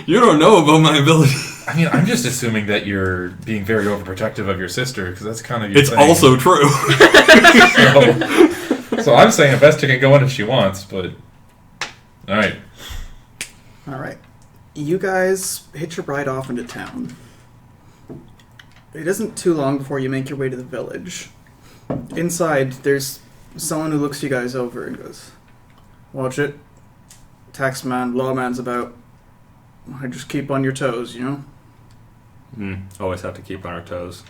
You don't know about my ability. I mean, I'm just assuming that you're being very overprotective of your sister, because that's kind of your It's thing. also true. So I'm saying Vesta can go in if she wants, but... Alright. Alright. You guys hitch your ride off into town. It isn't too long before you make your way to the village. Inside, there's someone who looks you guys over and goes, "Watch it. Taxman, lawman's about. I just keep on your toes, Always have to keep on our toes.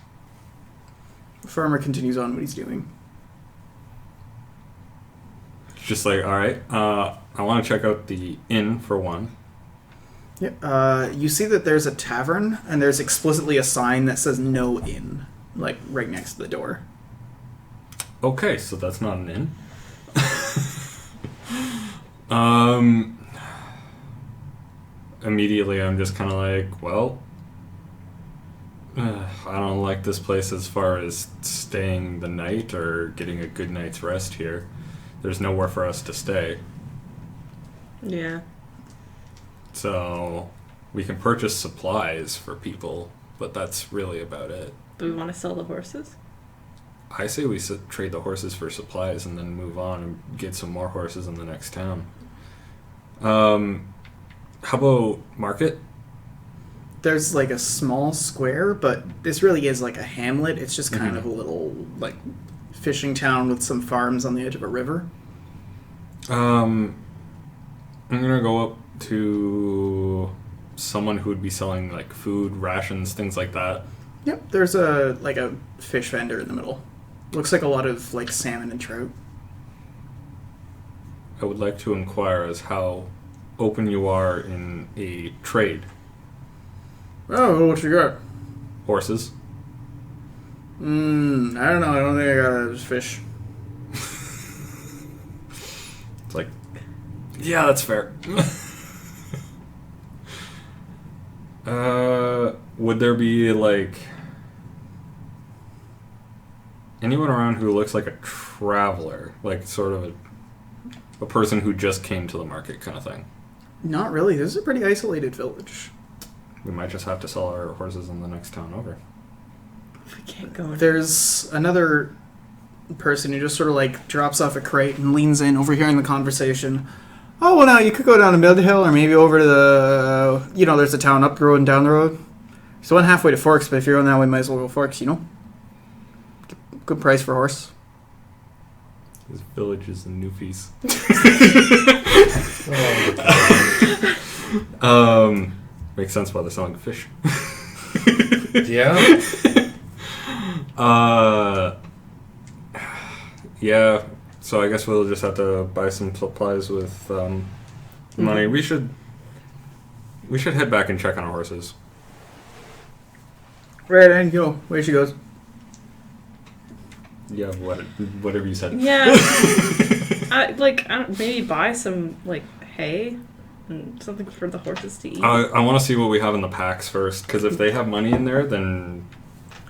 The farmer continues on what he's doing. Just alright, I want to check out the inn for one. Yeah, you see that there's a tavern, and there's explicitly a sign that says no inn, right next to the door. Okay, so that's not an inn. Immediately I'm just kind of I don't like this place as far as staying the night or getting a good night's rest here. There's nowhere for us to stay. Yeah. So we can purchase supplies for people, but that's really about it. Do we want to sell the horses? I say we trade the horses for supplies and then move on and get some more horses in the next town. How about market? There's a small square, but this really is a hamlet. It's just kind of a little fishing town with some farms on the edge of a river. I'm gonna go up to someone who would be selling like food, rations, things like that? Yep, there's a fish vendor in the middle. Looks like a lot of like salmon and trout. I would like to inquire as how open you are in a trade. Oh, what you got? Horses. I don't know. I don't think I got a fish. It's like, yeah, that's fair. Would there be like anyone around who looks like a traveler, like sort of a person who just came to the market kind of thing? Not really. This is a pretty isolated village. We might just have to sell our horses in the next town over. We can't go. There's another person who just sort of like drops off a crate and leans in, overhearing the conversation. Oh, well, now you could go down to Midhill or maybe over to the, there's a town up the road and down the road. So one halfway to Forks, but if you're going that way, might as well go Forks, Good price for a horse. This village is in Newfies. Makes sense why they're selling fish. Yeah. Yeah. So I guess we'll just have to buy some supplies with money. We should head back and check on our horses. Right, and go. Where she goes. Yeah, whatever you said. Yeah. Maybe buy some like hay and something for the horses to eat. I want to see what we have in the packs first, because if they have money in there, then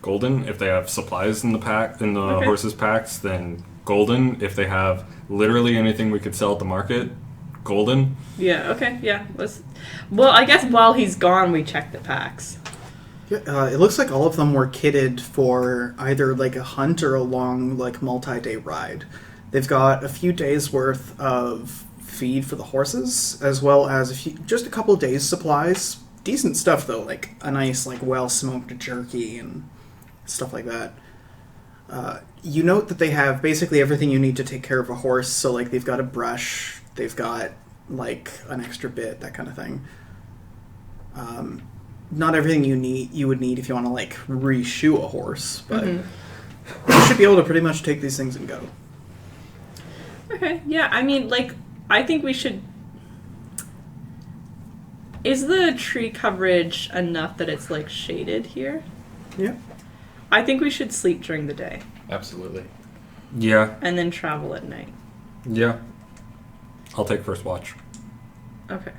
golden. If they have supplies in the horses packs, then golden. If they have literally anything we could sell at the market, golden. Yeah. Okay. Yeah. Well, I guess while he's gone, we check the packs. Yeah, it looks like all of them were kitted for either like a hunt or a long like multi-day ride. They've got a few days worth of feed for the horses, as well as just a couple of days supplies. Decent stuff though, like a nice like well-smoked jerky and stuff like that. You note that they have basically everything you need to take care of a horse. So like they've got a brush, they've got like an extra bit, that kind of thing. Not everything you would need if you want to like reshoe a horse, but you should be able to pretty much take these things and go. Okay, yeah, I mean, I think we should... Is the tree coverage enough that it's, shaded here? Yeah. I think we should sleep during the day. Absolutely. Yeah. And then travel at night. Yeah. I'll take first watch. Okay.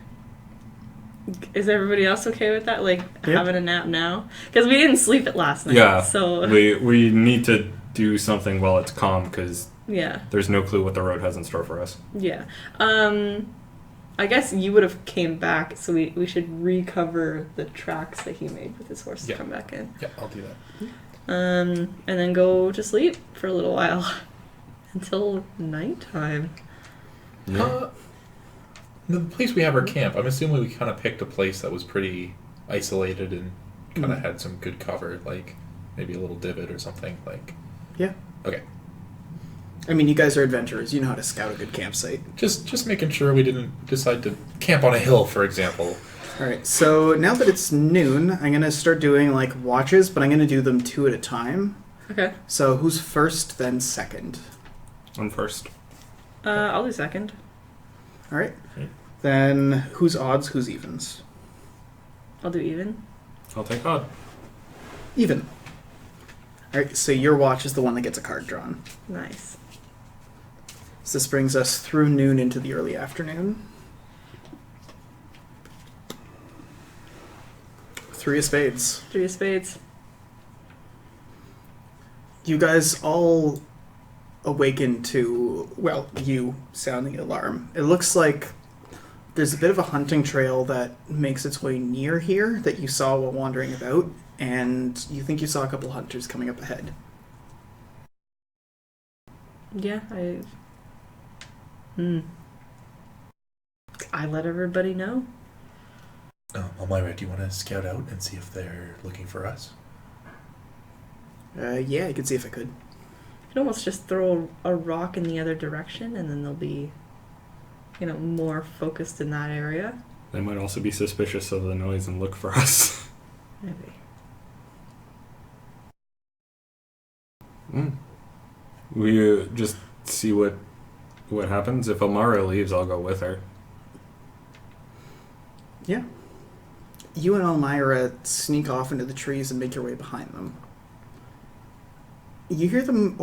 Is everybody else okay with that? Yeah. Having a nap now? Because we didn't sleep it last night. Yeah. So we need to do something while it's calm, because yeah, there's no clue what the road has in store for us. Yeah. I guess you would have came back, so we should recover the tracks that he made with his horse to come back in. Yeah, I'll do that. And then go to sleep for a little while until nighttime. Yeah. The place we have our camp, I'm assuming we kind of picked a place that was pretty isolated and kind of had some good cover, maybe a little divot or something. Yeah. Okay. I mean, you guys are adventurers. You know how to scout a good campsite. Just making sure we didn't decide to camp on a hill, for example. All right. So now that it's noon, I'm gonna start doing watches, but I'm gonna do them 2 at a time. Okay. So who's first, then second? I'm first. I'll do second. All right. Then who's odds? Who's evens? I'll do even. I'll take odd. Even. All right. So your watch is the one that gets a card drawn. Nice. So this brings us through noon into the early afternoon. 3 of spades. 3 of spades. You guys all awaken to, you sounding an alarm. It looks like there's a bit of a hunting trail that makes its way near here that you saw while wandering about, and you think you saw a couple hunters coming up ahead. Yeah, I let everybody know. Elmira, do you want to scout out and see if they're looking for us? Yeah, I could see if I could. You could almost just throw a rock in the other direction, and then they'll be, more focused in that area. They might also be suspicious of the noise and look for us. Maybe. We just see what happens. If Amara leaves, I'll go with her. Yeah. You and Elmira sneak off into the trees and make your way behind them. You hear them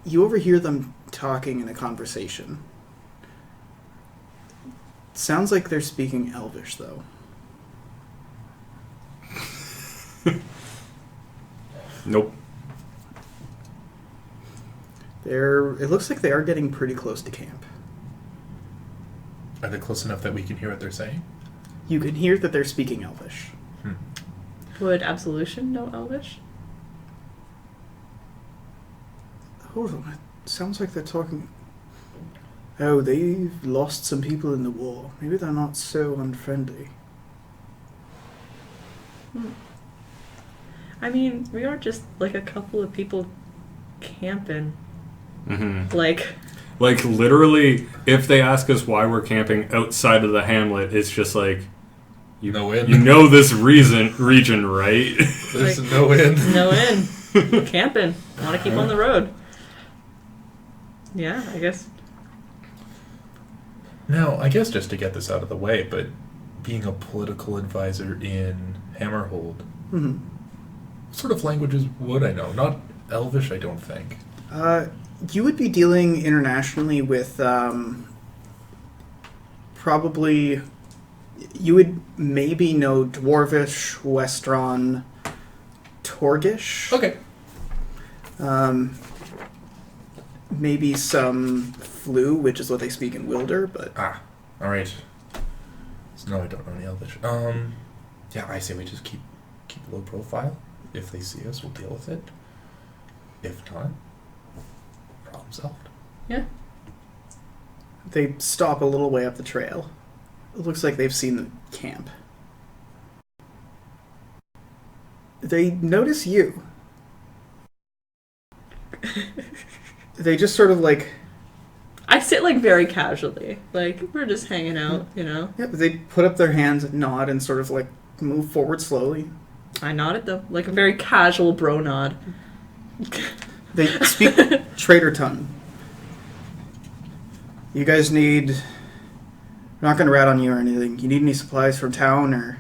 you overhear them talking in a conversation. Sounds like they're speaking Elvish, though. Nope. It looks like they are getting pretty close to camp. Are they close enough that we can hear what they're saying? You can hear that they're speaking Elvish. Would Absolution know Elvish? Hold on, it sounds like they're talking... Oh, they've lost some people in the war. Maybe they're not so unfriendly. I mean, we are just like a couple of people camping. Mm-hmm. Like literally, if they ask us why we're camping outside of the hamlet, it's just like, you know this region, right? There's like, no in. No in. Camping. Want to keep on the road. Yeah, I guess. Now, I guess just to get this out of the way, but being a political advisor in Hammerhold, what sort of languages would I know? Not Elvish, I don't think. You would be dealing internationally with probably... You would maybe know Dwarvish, Westron, Torgish. Okay. Maybe some Flu, which is what they speak in Wilder, but... Alright. So no, I don't know any Elvish. Yeah, I say we just keep low profile. If they see us, we'll deal with it. If not, problem solved. Yeah. They stop a little way up the trail. It looks like they've seen the camp. They notice you. They just sort of like... I sit like very casually. Like, we're just hanging out, you know? Yeah, they put up their hands and nod and sort of like move forward slowly. I nodded though. Like a very casual bro nod. They speak trader tongue. You guys need... I'm not going to rat on you or anything. You need any supplies from town or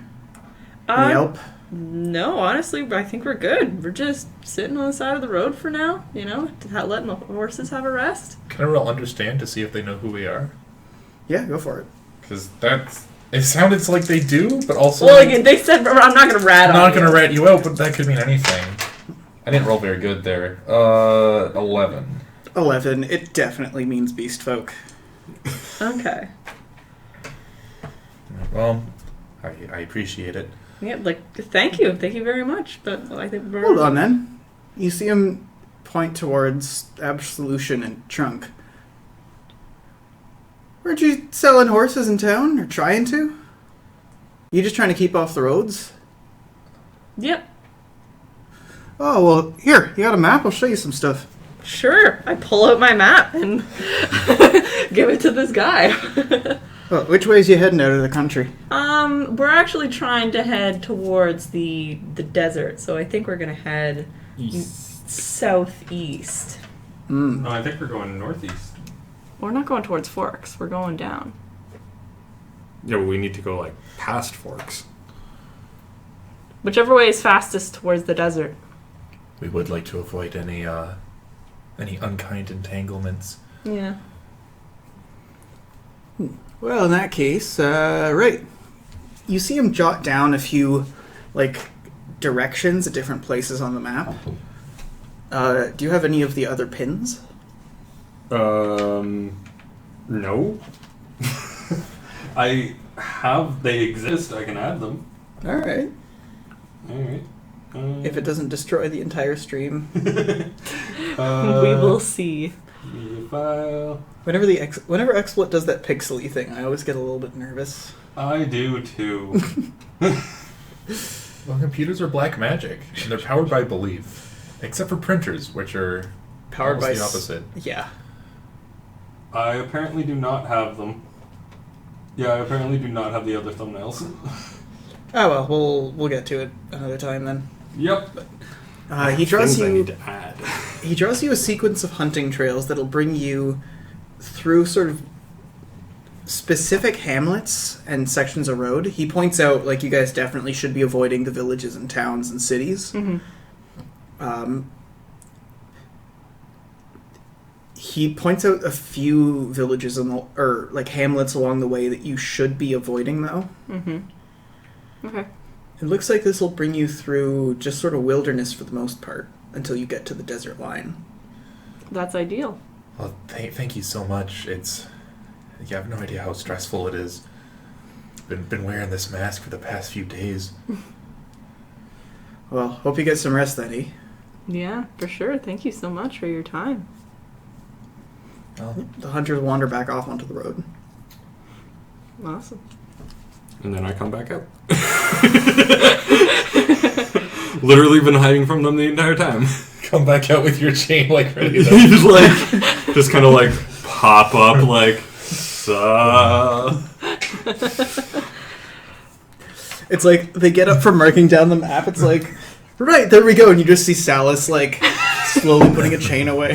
any help? No, honestly, I think we're good. We're just sitting on the side of the road for now, you know, letting the horses have a rest. Can I roll understand to see if they know who we are? Yeah, go for it. Because it sounded like they do, but also... Well, again, they said, I'm not going to rat on you. I'm not going to rat you out, but that could mean anything. I didn't roll very good there. 11. 11. It definitely means beast folk. Okay. Well, I appreciate it. Yeah, like, thank you very much. But I think we're... Hold on, then. You see him point towards Absolution and Trunk. Weren't you selling horses in town, or trying to? You just trying to keep off the roads? Yep. Oh, well, here, you got a map? I'll show you some stuff. Sure. I pull out my map and give it to this guy. Well, which way is you heading out of the country? We're actually trying to head towards the desert, so I think we're gonna head southeast. No, I think we're going northeast. We're not going towards Forks. We're going down. Yeah, but we need to go, like, past Forks. Whichever way is fastest towards the desert. We would like to avoid any unkind entanglements. Yeah. Well, in that case, right. You see him jot down a few, like, directions at different places on the map. Do you have any of the other pins? No. They exist, I can add them. Alright. Alright. If it doesn't destroy the entire stream. We will see. File. Whenever XSplit does that pixely thing, I always get a little bit nervous. I do too. Well, computers are black magic, and they're powered by belief. Except for printers, which are Powered by the opposite. Yeah. I apparently do not have them. Yeah, I apparently do not have the other thumbnails. Oh well, we'll get to it another time then. Yep. He draws Things I you. need to add. He draws you a sequence of hunting trails that'll bring you through sort of specific hamlets and sections of road. He points out, like, you guys definitely should be avoiding the villages and towns and cities. He points out a few villages or like hamlets along the way that you should be avoiding, though. Okay. It looks like this will bring you through just sort of wilderness for the most part until you get to the desert line. That's ideal. Well, thank you so much. You have no idea how stressful it is. Been wearing this mask for the past few days. Well, hope you get some rest, Eddie. Yeah, for sure. Thank you so much for your time. Well, The hunters wander back off onto the road. Awesome. And then I come back out. Literally been hiding from them the entire time. come back out with your chain like ready to... You just like, just kind of like pop up like, It's like they get up from marking down the map. It's like, right, there we go. And you just see Salus like slowly putting a chain away.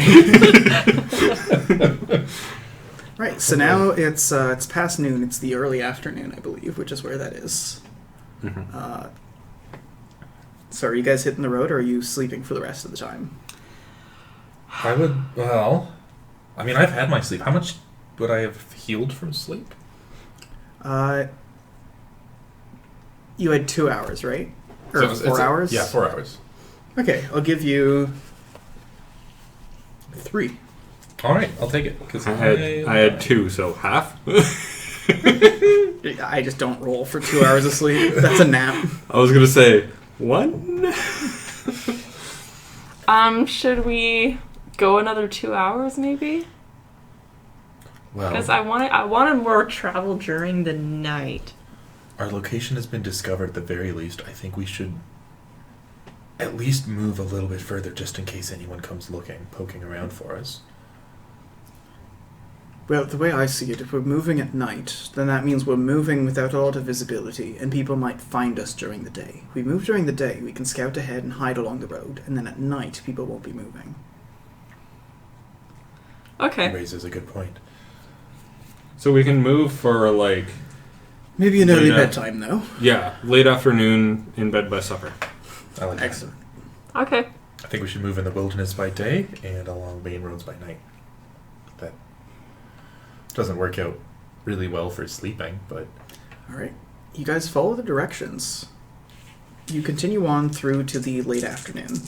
Right, so now it's past noon. It's the early afternoon, I believe, which is where that is. Mm-hmm. So are you guys hitting the road, or are you sleeping for the rest of the time? I mean, I've had my sleep. How much would I have healed from sleep? You had 2 hours, right? Or So it's 4 hours? Yeah, 4 hours. Okay, I'll give you 3. All right, I'll take it. Cause I had 2, so half. I just don't roll for 2 hours of sleep. That's a nap. I was gonna say 1. Should we go another 2 hours, maybe? Well, Because I wanted more travel during the night. our location has been discovered at the very least. I think we should at least move a little bit further just in case anyone comes looking, poking around for us. Well, the way I see it, if we're moving at night, then that means we're moving without a lot of visibility, and people might find us during the day. If we move during the day, we can scout ahead and hide along the road, and then at night, people won't be moving. Okay. Raises a good point. So we can move for like, Maybe an early Yeah. bedtime, though. yeah, late afternoon, in bed by supper. I like that. Excellent. Okay. I think we should move in the wilderness by day and along main roads by night. That doesn't work out really well for sleeping, but All right. You guys follow the directions. You continue on through to the late afternoon.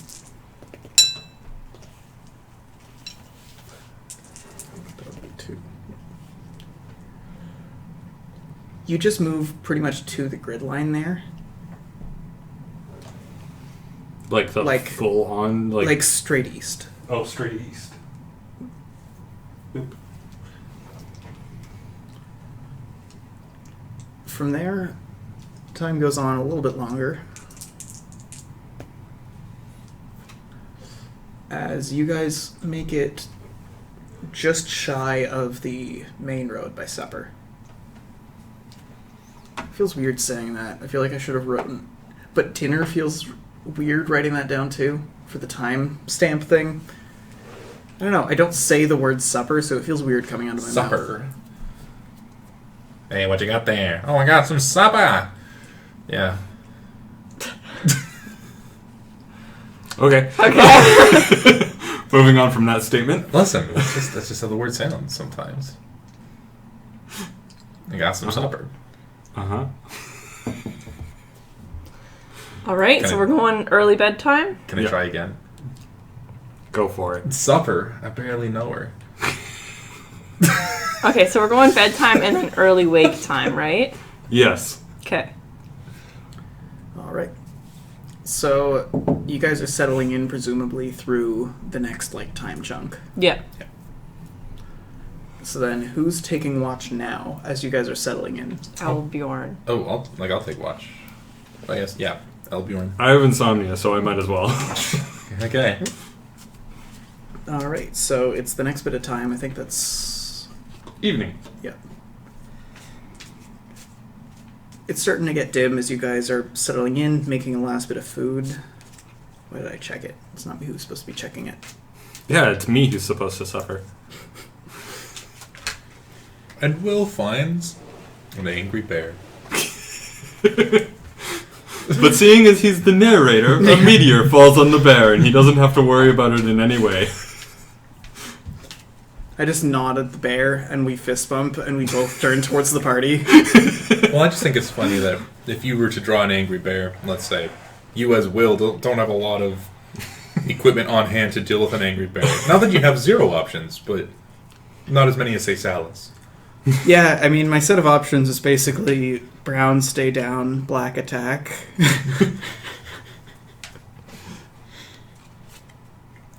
that'll be 2. You just move pretty much to the grid line there. Like the Like- full on, Like straight east. oh, straight east. Oop. From there, time goes on a little bit longer. As you guys make it just shy of the main road by supper. Feels weird saying that. I feel like I should have written. But dinner feels weird writing that down too, for the time stamp thing. I don't know. I don't say the word supper, so it feels weird coming out of my mouth. Supper. Hey, what you got there? Oh, I got some supper. Yeah. Okay. Okay. Moving on from that statement. Listen, that's just how the word sounds sometimes. I got some supper. Uh-huh. All right, Can so I- we're going early bedtime. Can I Yeah. try again? Go for it. Supper? I barely know her. Okay, so we're going bedtime and then early wake time, right? Yes. Okay. All right. So you guys are settling in presumably through the next time chunk. Yeah. So then who's taking watch now as you guys are settling in? Albjorn. Oh, I'll take watch. I guess, yeah. Elbjorn. I have insomnia, so I might as well. Okay. All right. So it's the next bit of time. I think that's Evening. yeah. It's starting to get dim as you guys are settling in, making a last bit of food. Why did I check it? It's not me who's supposed to be checking it. Yeah, it's me who's supposed to suffer. And Will finds an angry bear. But seeing as he's the narrator, a meteor falls on the bear, and he doesn't have to worry about it in any way. I just nod at the bear, and we fist bump, and we both turn towards the party. Well, I just think it's funny that if you were to draw an angry bear, let's say, you as Will don't have a lot of equipment on hand to deal with an angry bear. Not that you have 0 options, but not as many as, say, Sal's. Yeah, I mean, my set of options is basically brown stay down, black attack.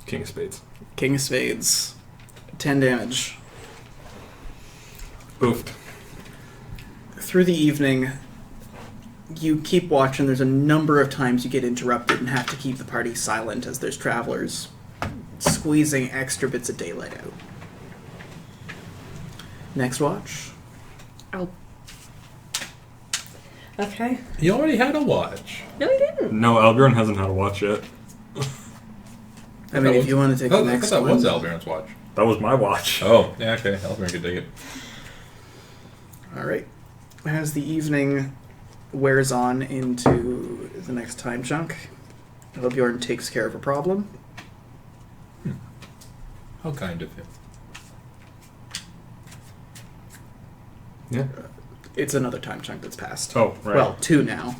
King of Spades. King of Spades. 10 damage. Oofed. Through the evening, you keep watching. There's a number of times you get interrupted and have to keep the party silent as there's travelers squeezing extra bits of daylight out. Next watch. Oh. Okay. You already had a watch. No, he didn't. No, Albion hasn't had a watch yet. I mean, if you want to take the next that one. was Albion's watch. That was my watch. Oh, yeah, okay. Albion could take it. Alright. As the evening wears on into the next time chunk, Bjorn takes care of a problem. How kind of him. Yeah. It's another time chunk that's passed. Oh, right. Well, 2 now.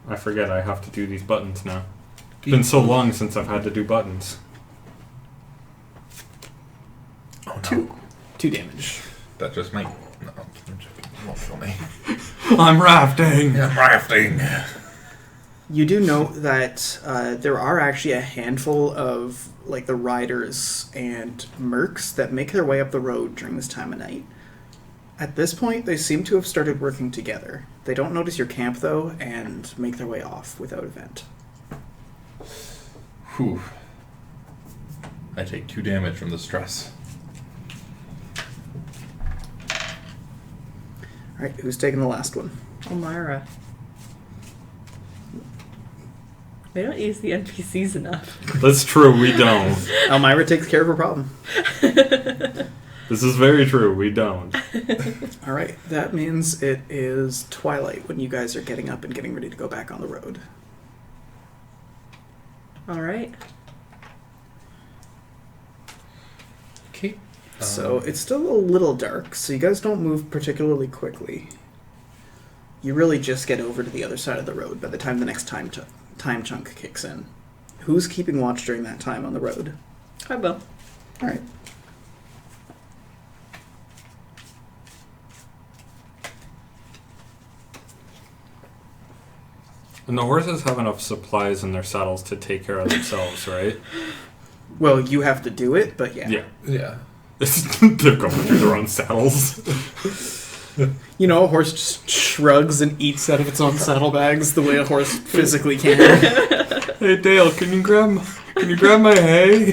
I forget I have to do these buttons now. It's been so long since I've had to do buttons. Oh, no. 2 damage. That just might... No, I'm joking. It won't kill me. I'm rafting! I'm rafting! You do note that there are actually a handful of like the riders and mercs that make their way up the road during this time of night. At this point, they seem to have started working together. They don't notice your camp, though, and make their way off without event. Whew. I take 2 damage from the stress. Alright, who's taking the last one? Elmira. They don't use the NPCs enough. That's true, we don't. Elmira takes care of her problem. This is very true, we don't. Alright, that means it is twilight when you guys are getting up and getting ready to go back on the road. Alright. Okay. So it's still a little dark, so you guys don't move particularly quickly. You really just get over to the other side of the road by the time the next time chunk kicks in. Who's keeping watch during that time on the road? I will. Alright. And the horses have enough supplies in their saddles to take care of themselves, right? Well, you have to do it, but yeah. Yeah. They're going through their own saddles. You know, a horse just shrugs and eats out of its own saddlebags the way a horse physically can. Hey Dale, can you grab my hay?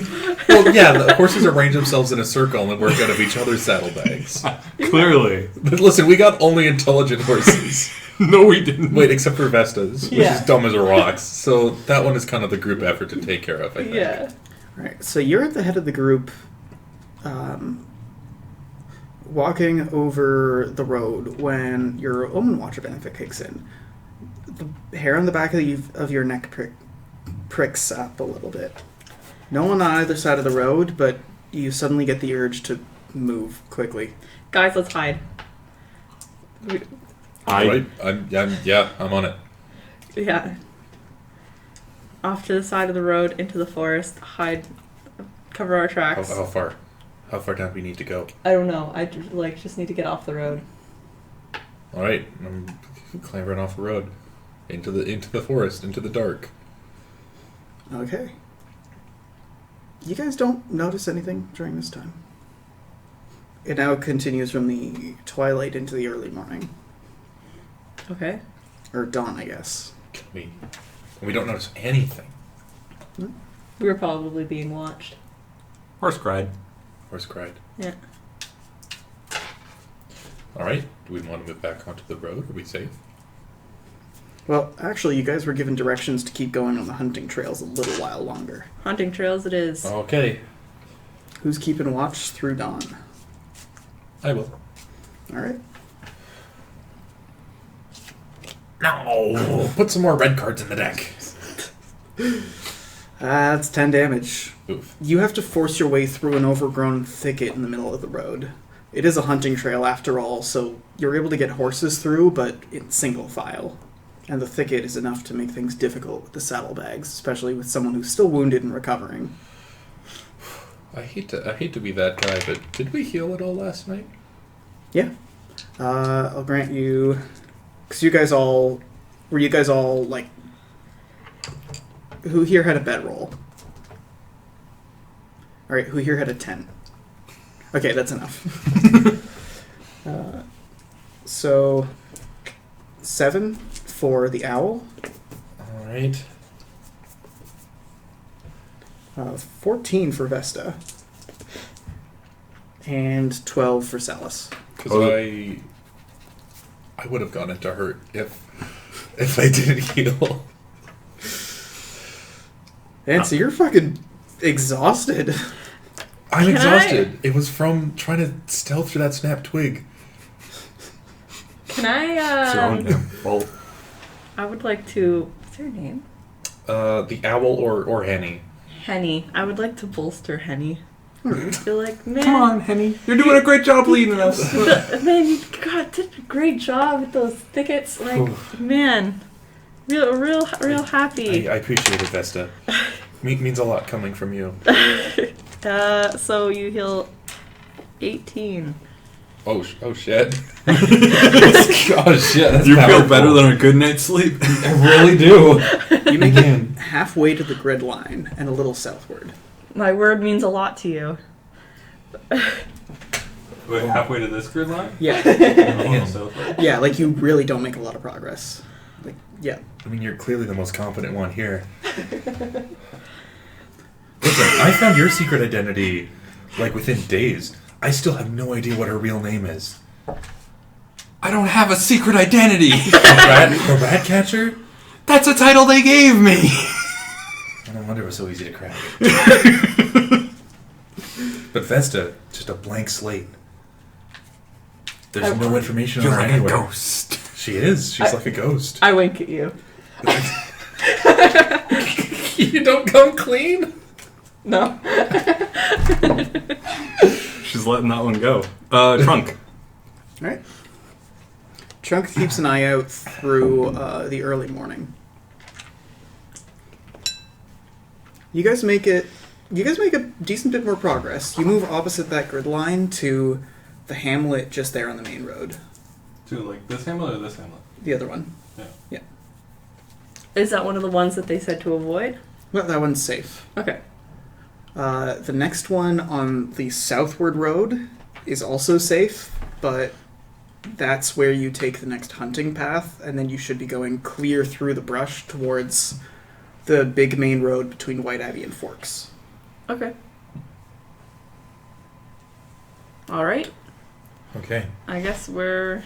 Well, yeah, the horses arrange themselves in a circle and work out of each other's saddlebags. Clearly. But listen, we got only intelligent horses. No, we didn't. Wait, except for Vesta's, which Yeah. is dumb as a rocks. So that one is kind of the group effort to take care of, I think. Yeah. Right, so you're at the head of the group, walking over the road when your Omen Watcher benefit kicks in. The hair on the back of your neck pricks up a little bit. No one on either side of the road, but you suddenly get the urge to move quickly. Guys, let's hide. Right? I'm on it. Yeah. Off to the side of the road, into the forest, hide, cover our tracks. How far? How far down do we need to go? I don't know. I just need to get off the road. All right, I'm clambering off the road into the forest, into the dark. Okay. You guys don't notice anything during this time. It now continues from the twilight into the early morning. Okay. Or dawn, I guess. We don't notice anything. We were probably being watched. Horse cried. Horse cried. Yeah. All right. Do we want to move back onto the road? Are we safe? Well, actually, you guys were given directions to keep going on the hunting trails a little while longer. Hunting trails it is. Okay, Who's keeping watch through dawn? I will. All right. No! Put some more red cards in the deck. That's 10 damage. Oof. You have to force your way through an overgrown thicket in the middle of the road. It is a hunting trail after all, so you're able to get horses through, but in single file. And the thicket is enough to make things difficult with the saddlebags, especially with someone who's still wounded and recovering. I hate to be that guy, but did we heal at all last night? Yeah. I'll grant you... Because you guys all... Were you guys all, like... Who here had a bedroll? Alright, who here had a 10? Okay, that's enough. So... 7 for the owl. Alright. 14 for Vesta. And 12 for Salus. Because I would have gone into hurt if I didn't heal. And so you're fucking exhausted. I'm Can exhausted. It was from trying to stealth through that snap twig. Can I, It's your own damn fault. I would like to... What's her name? The owl or Henny. Henny. I would like to bolster Henny. I feel like, man... Come on, Henny. You're doing a great job leading us. Man, you did a great job with those thickets. Like, man, real happy. I appreciate it, Vesta. Means a lot coming from you. So you heal 18. Oh shit. Oh shit. That's You powerful. feel better than a good night's sleep. I really do. You make it halfway to the grid line and a little southward. My word means a lot to you. Wait, halfway to this grid line? Yeah. Oh, southward. Yeah, like you really don't make a lot of progress. Like, yeah. I mean, you're clearly the most confident one here. Listen, I found your secret identity like within days. I still have no idea what her real name is. I don't have a secret identity. A rat catcher? That's a title they gave me. No wonder it was so easy to crack. But Vesta, just a blank slate. There's no information on You're her like anywhere. a ghost. She is. She's like a ghost. I wink at you. You don't come clean? No. She's letting that one go. Trunk. Alright. Trunk keeps an eye out through the early morning. You guys make a decent bit more progress. You move opposite that grid line to the hamlet just there on the main road. To like this hamlet or this hamlet? The other one. Yeah. Is that one of the ones that they said to avoid? Well, that one's safe. Okay. The next one on the southward road is also safe, but that's where you take the next hunting path, and then you should be going clear through the brush towards the big main road between White Abbey and Forks. Okay. Alright. Okay. I guess we're...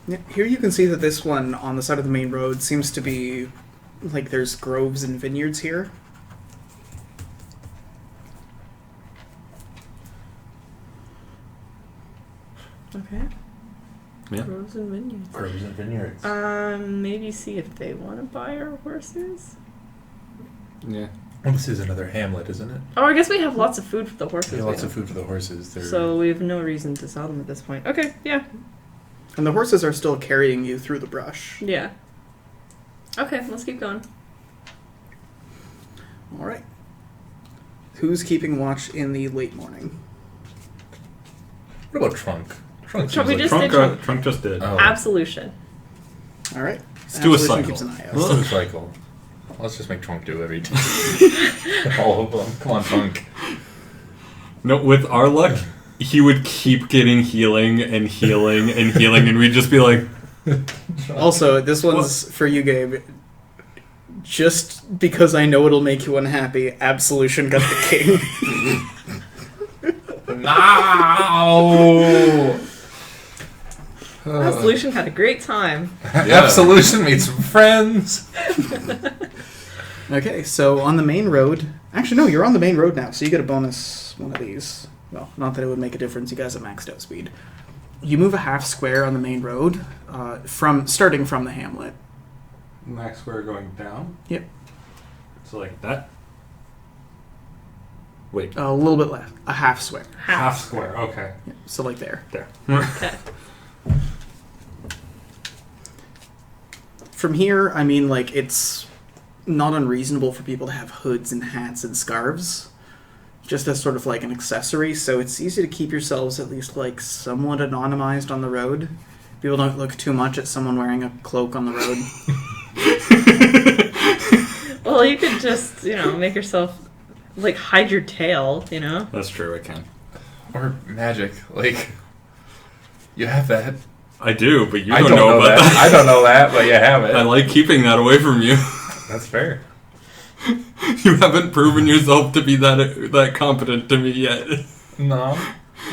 Yeah, here you can see that this one on the side of the main road seems to be like there's groves and vineyards here. Okay. Yeah. Groves and vineyards. Groves and vineyards. Maybe see if they want to buy our horses. Yeah. Well, this is another hamlet, isn't it? Oh, I guess we have lots of food for the horses. Yeah, lots we of food for the horses. They're... So we have no reason to sell them at this point. Okay, yeah. And the horses are still carrying you through the brush. Yeah. Okay, let's keep going. Alright. Who's keeping watch in the late morning? What about Trunk? Trunk Trunk, seems we like... just Trunk, did Trunk. Trunk just did. Oh. Absolution. Alright. Let's do a Absolution cycle. keeps an eye out. Let's do a cycle. Let's just make Trunk do every time. All of them. Come on, Trunk. No, with our luck, he would keep getting healing and healing and healing, and we'd just be like, Also, this one's for you, Gabe. Just because I know it'll make you unhappy, Absolution got the king. No! Absolution Absolution had a great time. Absolution made some friends. Okay, so on the main road... Actually, no, you're on the main road now, so you get a bonus one of these. Well, not that it would make a difference. You guys have maxed out speed. You move a half square on the main road, starting from the hamlet. Max square going down? Yep. So like that? Wait. A little bit left. A half square. Half square, okay. Yeah, so like there. There. Okay. From here, I mean, like, it's not unreasonable for people to have hoods and hats and scarves, just as sort of like an accessory, so it's easy to keep yourselves at least like somewhat anonymized on the road. People don't look too much at someone wearing a cloak on the road. Well, you could just, make yourself, like, hide your tail, That's true, I can. Or magic. Like, you have that. I do, but I don't know about that. I don't know that, but you have it. I like keeping that away from you. That's fair. You haven't proven yourself to be that competent to me yet. No.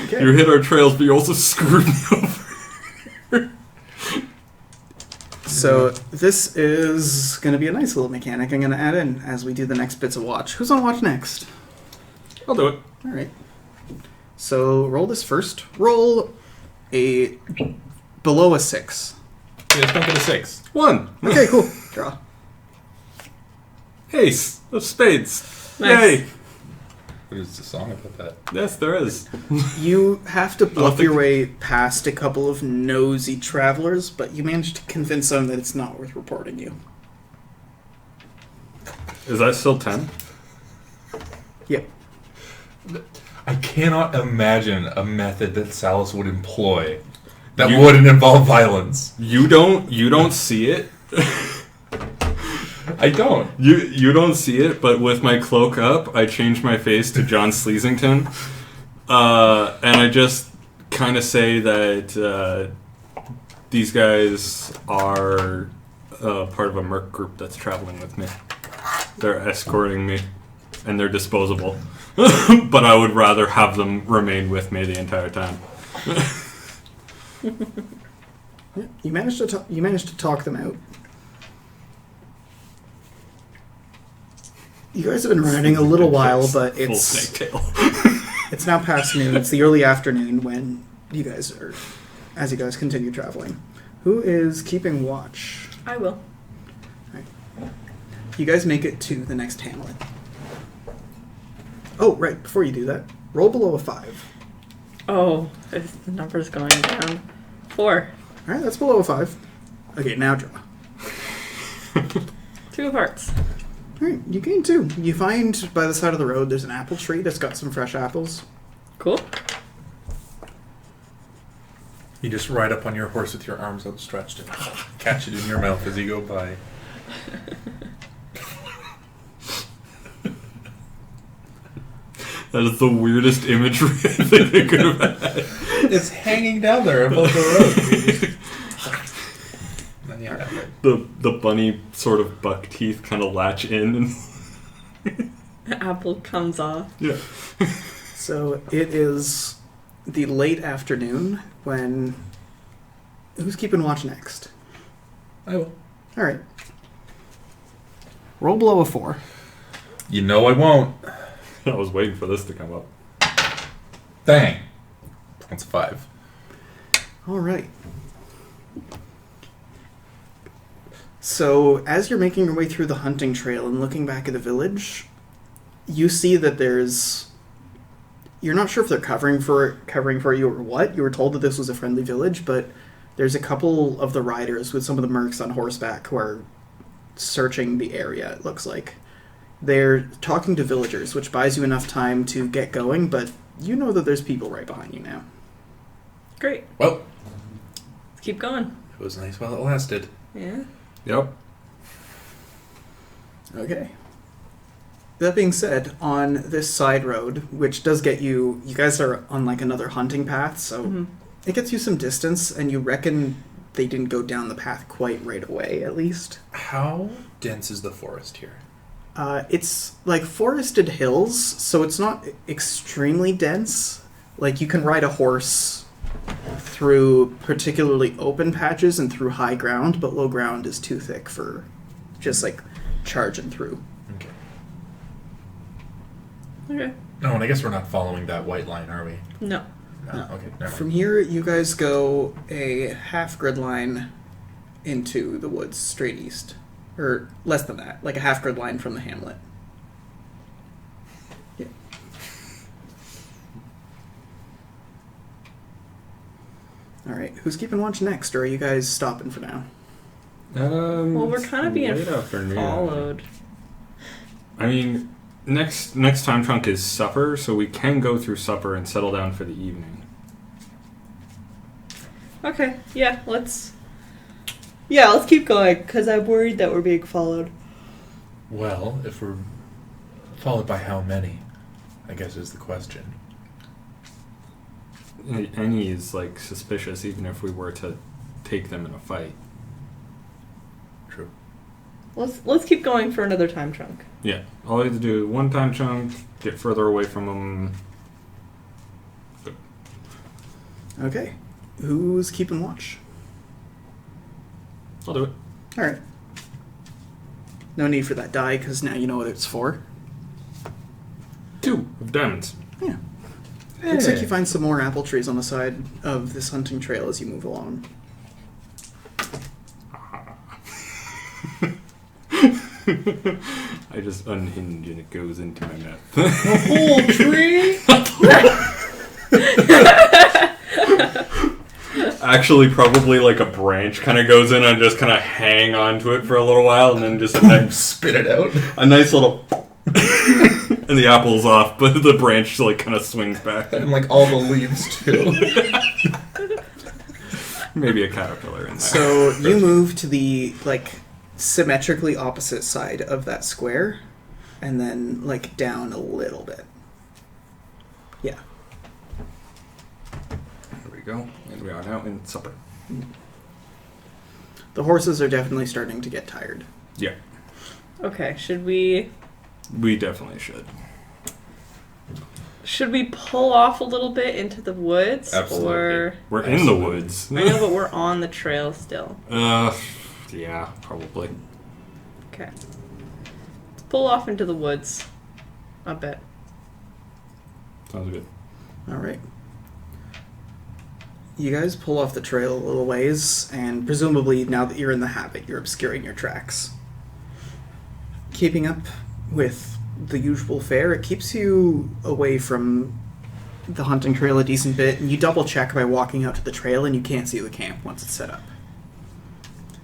Okay. You hit our trails, but you also screwed me over. So this is going to be a nice little mechanic I'm going to add in as we do the next bits of watch. Who's on watch next? I'll do it. All right. So roll this first. Roll a below a 6. Just don't get a 6. 1. Okay, cool. Draw. Ace of spades. Nice. Yay. There's a song about that. Yes, there is. You have to bluff think- your way past a couple of nosy travelers, but you manage to convince them that it's not worth reporting you. Is that still 10? Yep. I cannot imagine a method that Salus would employ that wouldn't involve violence. You don't see it. I don't. You don't see it, but with my cloak up, I change my face to John Sleasington, and I just kind of say that these guys are part of a merc group that's traveling with me. They're escorting me, and they're disposable. But I would rather have them remain with me the entire time. Yeah, you managed to talk them out. You guys have been riding a little while, but Full it's snake tail. it's now past noon. It's the early afternoon when you guys continue traveling. Who is keeping watch? I will. You guys make it to the next hamlet. Oh, right. Before you do that, roll below a 5. Oh, the number's going down. 4. All right, that's below a 5. Okay, now draw. 2 of hearts. All right, you gain 2. You find by the side of the road there's an apple tree that's got some fresh apples. Cool. You just ride up on your horse with your arms outstretched and catch it in your mouth as you go by. That is the weirdest imagery I think I could have had. It's hanging down there above the road. Yeah. The bunny sort of buck teeth kind of latch in. And The apple comes off. yeah. So it is the late afternoon when... Who's keeping watch next? I will. All right. Roll below a 4. You know I won't. I was waiting for this to come up. Dang. That's a 5. All right. So as you're making your way through the hunting trail and looking back at the village, you see that there's... You're not sure if they're covering for you or what. You were told that this was a friendly village, but there's a couple of the riders with some of the mercs on horseback who are searching the area, it looks like. They're talking to villagers, which buys you enough time to get going, but you know that there's people right behind you now. Great. Well, Let's keep going. it was nice while it lasted. Yeah. Yep. Okay. That being said, on this side road, which does get you... You guys are on like another hunting path, so it gets you some distance, and you reckon they didn't go down the path quite right away, at least. How dense is the forest here? It's like forested hills, so it's not extremely dense. Like, you can ride a horse through particularly open patches and through high ground, but low ground is too thick for just like charging through. Okay. Okay. No, and I guess we're not following that white line, are we? No. No. Okay. Never From mind. here, you guys go a half grid line into the woods straight east. Or less than that, like a half grid line from the hamlet. Yeah. Alright, who's keeping watch next, or are you guys stopping for now? Well, we're kind of being late afternoon. followed. I mean, next time chunk is supper, so we can go through supper and settle down for the evening. Okay, yeah, let's keep going, because I'm worried that we're being followed. Well, if we're followed by how many, I guess is the question. Any is like suspicious, even if we were to take them in a fight. True. Let's keep going for another time chunk. Yeah, all I have to do one time chunk, get further away from them. Okay. Who's keeping watch? I'll do it. Alright. No need for that die, because now you know what it's for. 2 of diamonds. Yeah. Looks like you find some more apple trees on the side of this hunting trail as you move along. I just unhinge and it goes into my mouth. A whole tree? Actually, probably like a branch kind of goes in and just kind of hang onto it for a little while, and then just a nice, Spit it out. a nice little, and the apple's off, but the branch like kind of swings back. And like all the leaves too. Maybe a caterpillar in there. So you move to the like symmetrically opposite side of that square, and then like down a little bit. Yeah. There we go. And we are now in supper. The horses are definitely starting to get tired. Yeah, Okay, should we definitely should. pull off a little bit into the woods? Absolutely. Or We're in the woods. I know, but we're on the trail still. Yeah, probably. Okay. Let's pull off into the woods a bit. Sounds good. All right. You guys pull off the trail a little ways, and presumably now that you're in the habit, you're obscuring your tracks. Keeping up with the usual fare, it keeps you away from the hunting trail a decent bit, and you double check by walking out to the trail, and you can't see the camp once it's set up.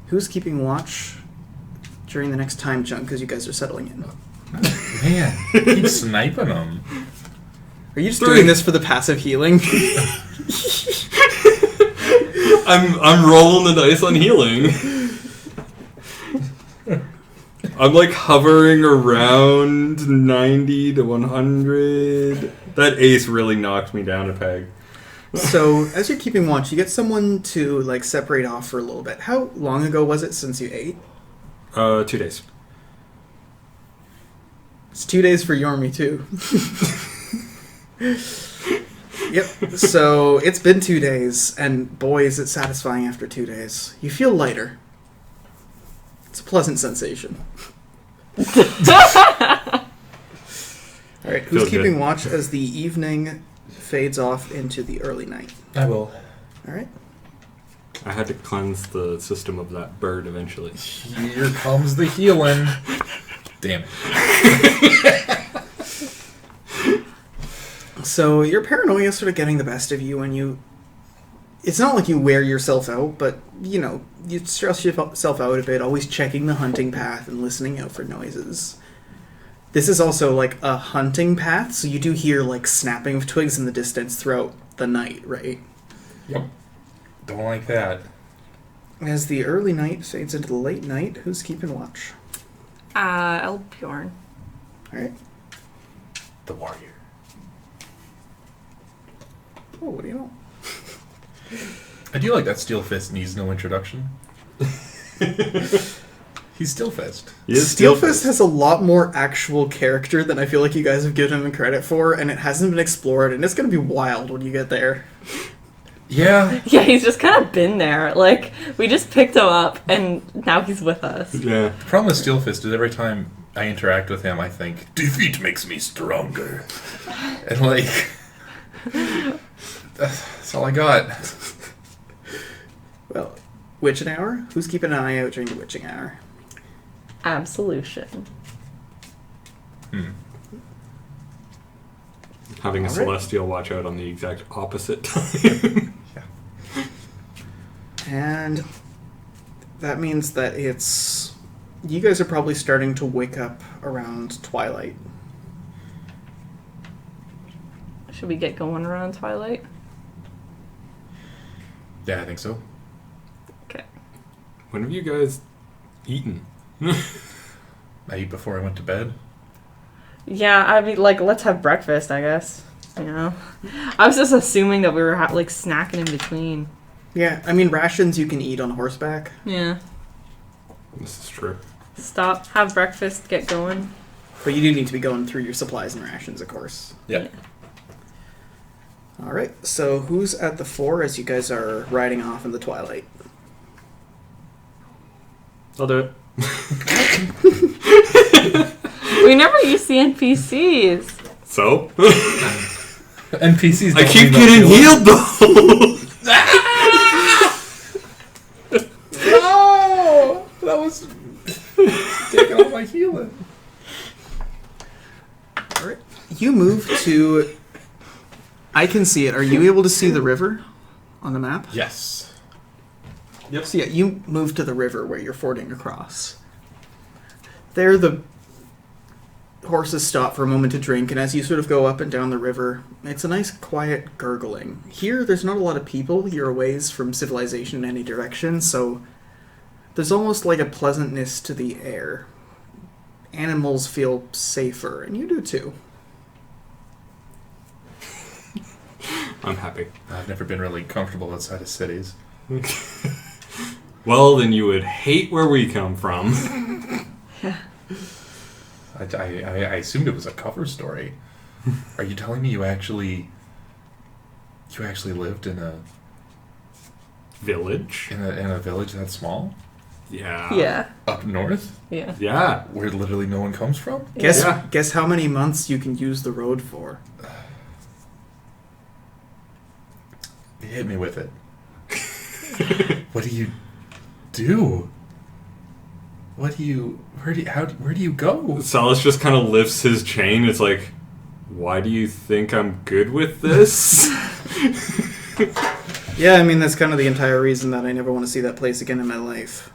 Who's keeping watch during the next time chunk, because you guys are settling in? Man, keep sniping them. Are you just doing this for the passive healing? I'm rolling the dice on healing. I'm like hovering around 90 to 100. That ace really knocked me down a peg. So, as you're keeping watch, you get someone to like separate off for a little bit. How long ago was it since you ate? 2 days. It's 2 days for Yormi too. Yep. So it's been 2 days, and boy, is it satisfying after 2 days. You feel lighter. It's a pleasant sensation. All right, who's Feels keeping good. watch as the evening fades off into the early night? I will. All right. I had to cleanse the system of that bird eventually. Here comes the healing. Damn it. So your paranoia is sort of getting the best of you, and you... It's not like you wear yourself out, but, you know, you stress yourself out a bit, always checking the hunting path and listening out for noises. This is also, like, a hunting path, so you do hear, like, snapping of twigs in the distance throughout the night, right? Yep. Don't like that. As the early night fades into the late night, who's keeping watch? Elbjorn. All right. The warrior. Oh, what do you know? I do like that Steel Fist needs no introduction. He's Steel Fist. Steelfist has a lot more actual character than I feel like you guys have given him credit for, and it hasn't been explored, and it's going to be wild when you get there. Yeah. Yeah, he's just kind of been there. Like, we just picked him up, and now he's with us. Yeah. The problem with Steelfist is every time I interact with him, I think, defeat makes me stronger. And, like, that's all I got. Well, witching hour? Who's keeping an eye out during the witching hour? Absolution. Having a All right. celestial watch out on the exact opposite time. And that means that it's... You guys are probably starting to wake up around twilight. Should we get going around twilight? Yeah, I think so. Okay. When have you guys eaten? I eat before I went to bed. Yeah, I mean, like, let's have breakfast, I guess. You know? I was just assuming that we were, like, snacking in between. Yeah, I mean, rations you can eat on horseback. Yeah. This is true. Stop, have breakfast, get going. But you do need to be going through your supplies and rations, of course. Yeah. Alright, so who's at the fore as you guys are riding off in the twilight? I'll do it. We never use the NPCs. So? NPCs. I keep getting healed though! No! That was taking all my healing. Alright. You move to... I can see it. Are you able to see the river on the map? Yes. Yep. So yeah, you move to the river where you're fording across. There the horses stop for a moment to drink, and as you sort of go up and down the river, it's a nice quiet gurgling. Here, there's not a lot of people. You're a ways from civilization in any direction, so there's almost like a pleasantness to the air. Animals feel safer, and you do too. I'm happy. I've never been really comfortable outside of cities. Well, then you would hate where we come from. I assumed it was a cover story. Are you telling me you actually lived in a Village? in a village that small Yeah. Yeah. up north Yeah. Yeah. where literally no one comes from? Guess how many months you can use the road for. Hit me with it. What do you do? Where do you go? Salas just kind of lifts his chain. It's like, why do you think I'm good with this? Yeah, I mean, that's kind of the entire reason that I never want to see that place again in my life.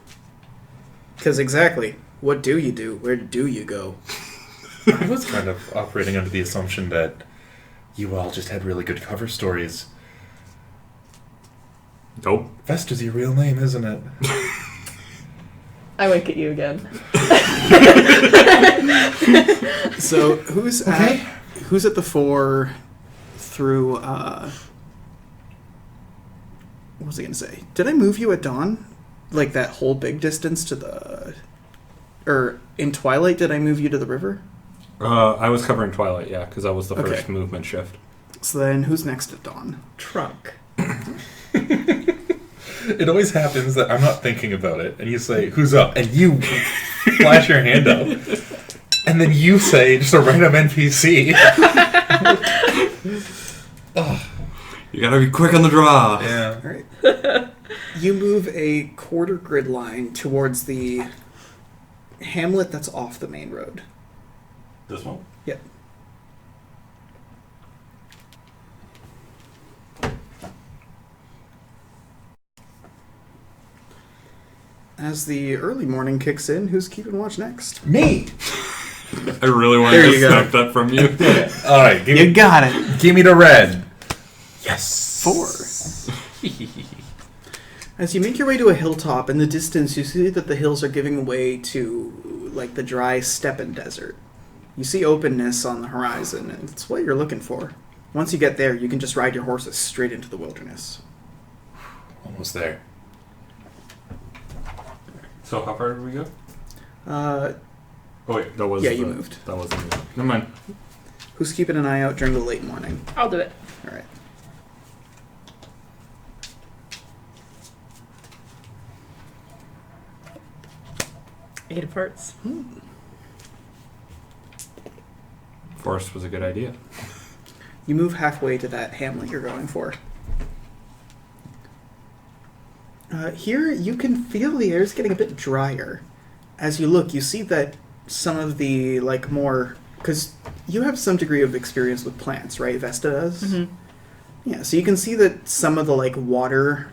Because exactly, what do you do? Where do you go? I was kind of operating under the assumption that you all just had really good cover stories. Nope. Vester's your real name, isn't it? I wink at you again. So who's at the fore through? What was I gonna say? Did I move you at dawn, like that whole big distance to the, or in twilight? Did I move you to the river? I was covering Twilight, yeah, because that was the first Okay. movement shift. So then, who's next at dawn? Trunk. It always happens that I'm not thinking about it, and you say, "Who's up?" and you flash your hand up, and then you say, just a random NPC. Oh, You gotta be quick on the draw. yeah. All right. You move a quarter grid line towards the hamlet that's off the main road. This one? Yep. As the early morning kicks in, who's keeping watch next? Me. I really wanted There to you go. snap that from you. All right, You got it. give me the red. Yes. 4. As you make your way to a hilltop, in the distance you see that the hills are giving way to, like, the dry steppe and desert. You see openness on the horizon, and it's what you're looking for. Once you get there, you can just ride your horses straight into the wilderness. Almost there. So how far did we go? Uh, Oh wait, that was Yeah, you moved. That wasn't it. Never mind. who's keeping an eye out during the late morning? I'll do it. All right. 8 of hearts. Forest was a good idea. You move halfway to that hamlet you're going for. Here, you can feel the air's getting a bit drier. As you look, you see that some of the, like, more... Because you have some degree of experience with plants, right? Vesta does? Mm-hmm. Yeah, so you can see that some of the, like, water...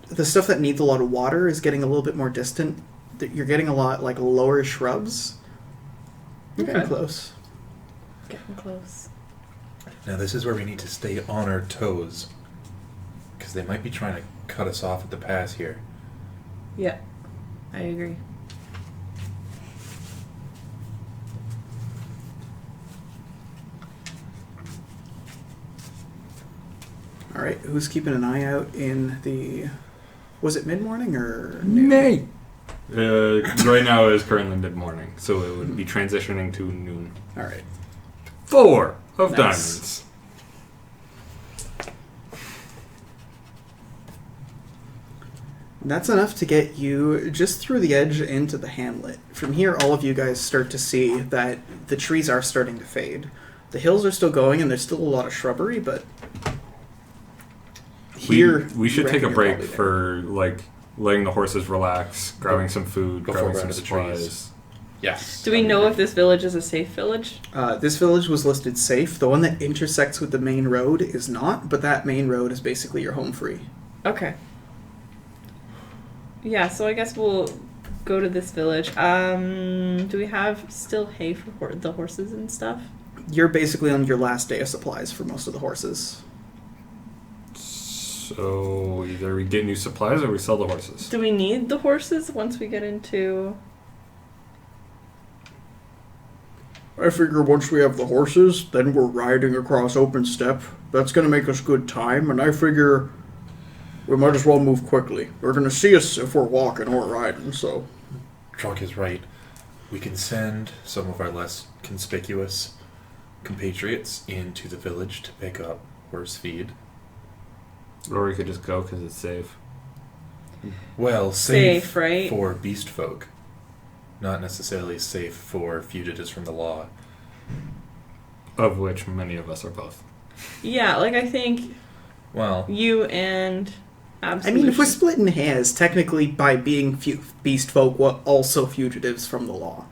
The stuff that needs a lot of water is getting a little bit more distant. You're getting a lot, like, lower shrubs. You're getting Okay. close. Getting close. Now this is where we need to stay on our toes. Because they might be trying to cut us off at the pass here. Yeah, I agree. Alright, who's keeping an eye out in the... Was it mid-morning or noon? Nay! Right now it is currently mid-morning, so it would be transitioning to noon. Alright. 4 of Nice. diamonds. That's enough to get you just through the edge into the hamlet. From here, all of you guys start to see that the trees are starting to fade. The hills are still going, and there's still a lot of shrubbery, but here... We should you take a reckon you're break probably there. for, like, letting the horses relax, grabbing some food, Before grabbing we're some into the supplies. trees. Yes. Do we know if this village is a safe village? This village was listed safe. The one that intersects with the main road is not, but that main road is basically your home free. Okay. Yeah, so I guess we'll go to this village. Do we have still hay for the horses and stuff? You're basically on your last day of supplies for most of the horses. So either we get new supplies or we sell the horses. Do we need the horses once we get into... I figure once we have the horses, then we're riding across open steppe. That's going to make us good time, and I figure we might as well move quickly. They're going to see us if we're walking or riding, so... Trunk is right. We can send some of our less conspicuous compatriots into the village to pick up horse feed. Or we could just go because it's safe. Well, safe, Safe, right? for beast folk. Not necessarily safe for fugitives from the law. Of which many of us are both. Yeah, like I think Well, you and I Absolution. mean, if we're splitting hairs, technically by being beast folk, we're also fugitives from the law.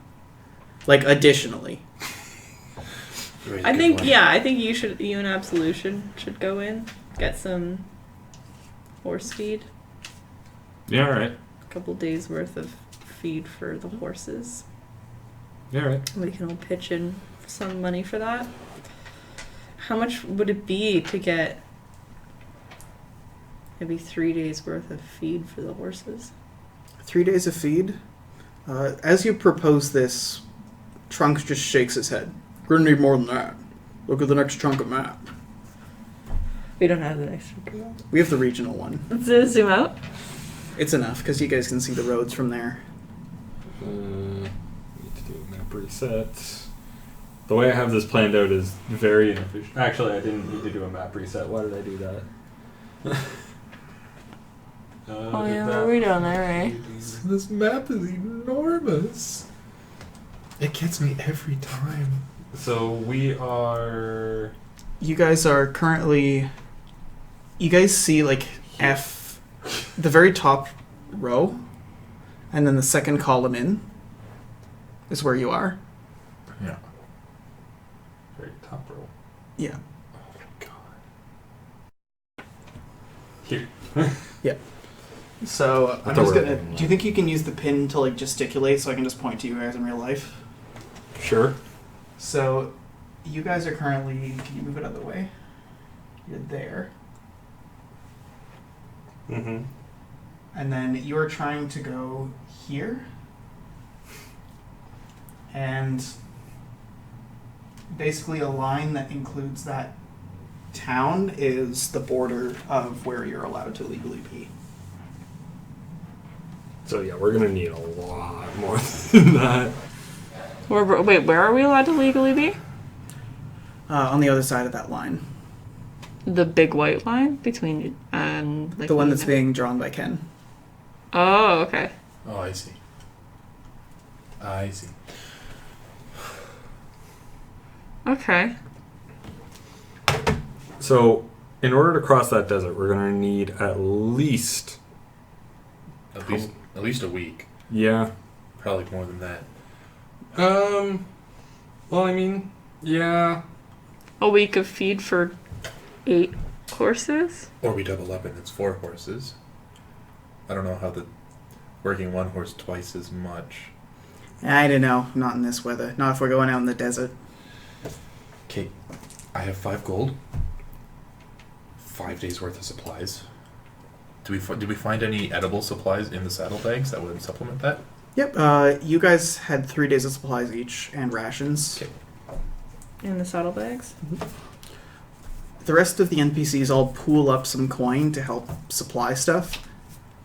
Like, additionally. very I good think, point. yeah, I think you and Absolution should go in, get some horse feed, Yeah, alright. a couple days worth of feed for the horses. Yeah, alright. We can all pitch in some money for that. How much would it be to get maybe 3 days worth of feed for the horses? 3 days of feed. As you propose this, Trunks just shakes his head. We're gonna need more than that. Look at the next chunk of map. We don't have the next one. We have the regional one. Let's zoom out. It's enough, because you guys can see the roads from there. Need to do a map reset. The way I have this planned out is very inefficient. Actually, I didn't need to do a map reset. Why did I do that? Oh yeah, what are we doing there, eh? This map is enormous. It gets me every time. So we are... You guys are currently... You guys see, like, F... The very top row, and then the second column in is where you are. Yeah. Very top row. Yeah. Oh god. Here. So, I'm thought just we were gonna... doing Do you think you can use the pin to, like, gesticulate so I can just point to you guys in real life? Sure. So, you guys are currently... Can you move it out of the way? You're there. Mm-hmm. And then you're trying to go here. And basically a line that includes that town is the border of where you're allowed to legally be. So yeah, we're gonna need a lot more than that. Wait, where are we allowed to legally be? On the other side of that line. The big white line between like The one that's being drawn by Ken. Oh, okay. Oh, I see. I see. Okay. So, in order to cross that desert, we're going to need at least... At least a week. Yeah. Probably more than that. Well, I mean, yeah. A week of feed for 8 horses? Or we double up and it's 4 horses. I don't know how working one horse twice as much. I don't know. Not in this weather. Not if we're going out in the desert. Okay, I have 5 gold. 5 days worth of supplies. Did we find any edible supplies in the saddlebags that would supplement that? Yep. You guys had 3 days of supplies each and rations. Okay. In the saddlebags? The rest of the NPCs all pool up some coin to help supply stuff.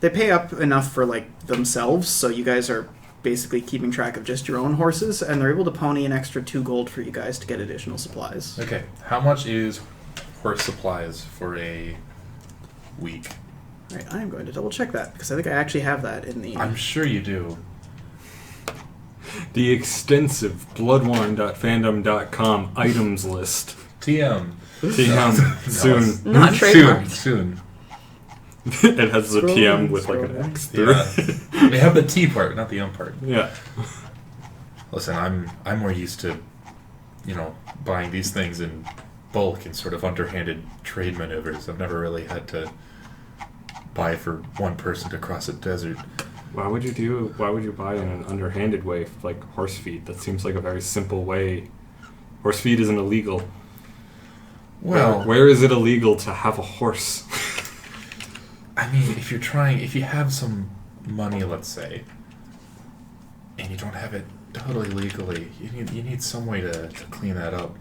They pay up enough for themselves, so you guys are basically keeping track of just your own horses, and they're able to pony an extra 2 gold for you guys to get additional supplies. Okay, how much is horse supplies for a week? Right, I am going to double check that because I think I actually have that in the. I'm sure you do. The extensive bloodwine.fandom.com items list. TM. TM. Soon. Not trademarked. Soon. It has the TM Scrolling, with like an scrolling. X through Yeah. it. They have the T part, not the M part. Yeah. Listen, I'm more used to, buying these things in bulk and sort of underhanded trade maneuvers. I've never really had to buy for one person to cross a desert. Why would you buy in an underhanded way, like horse feed? That seems like a very simple way. Horse feed isn't illegal. Well, where is it illegal to have a horse? I mean, if you have some money, let's say, and you don't have it totally legally, you need some way to clean that up.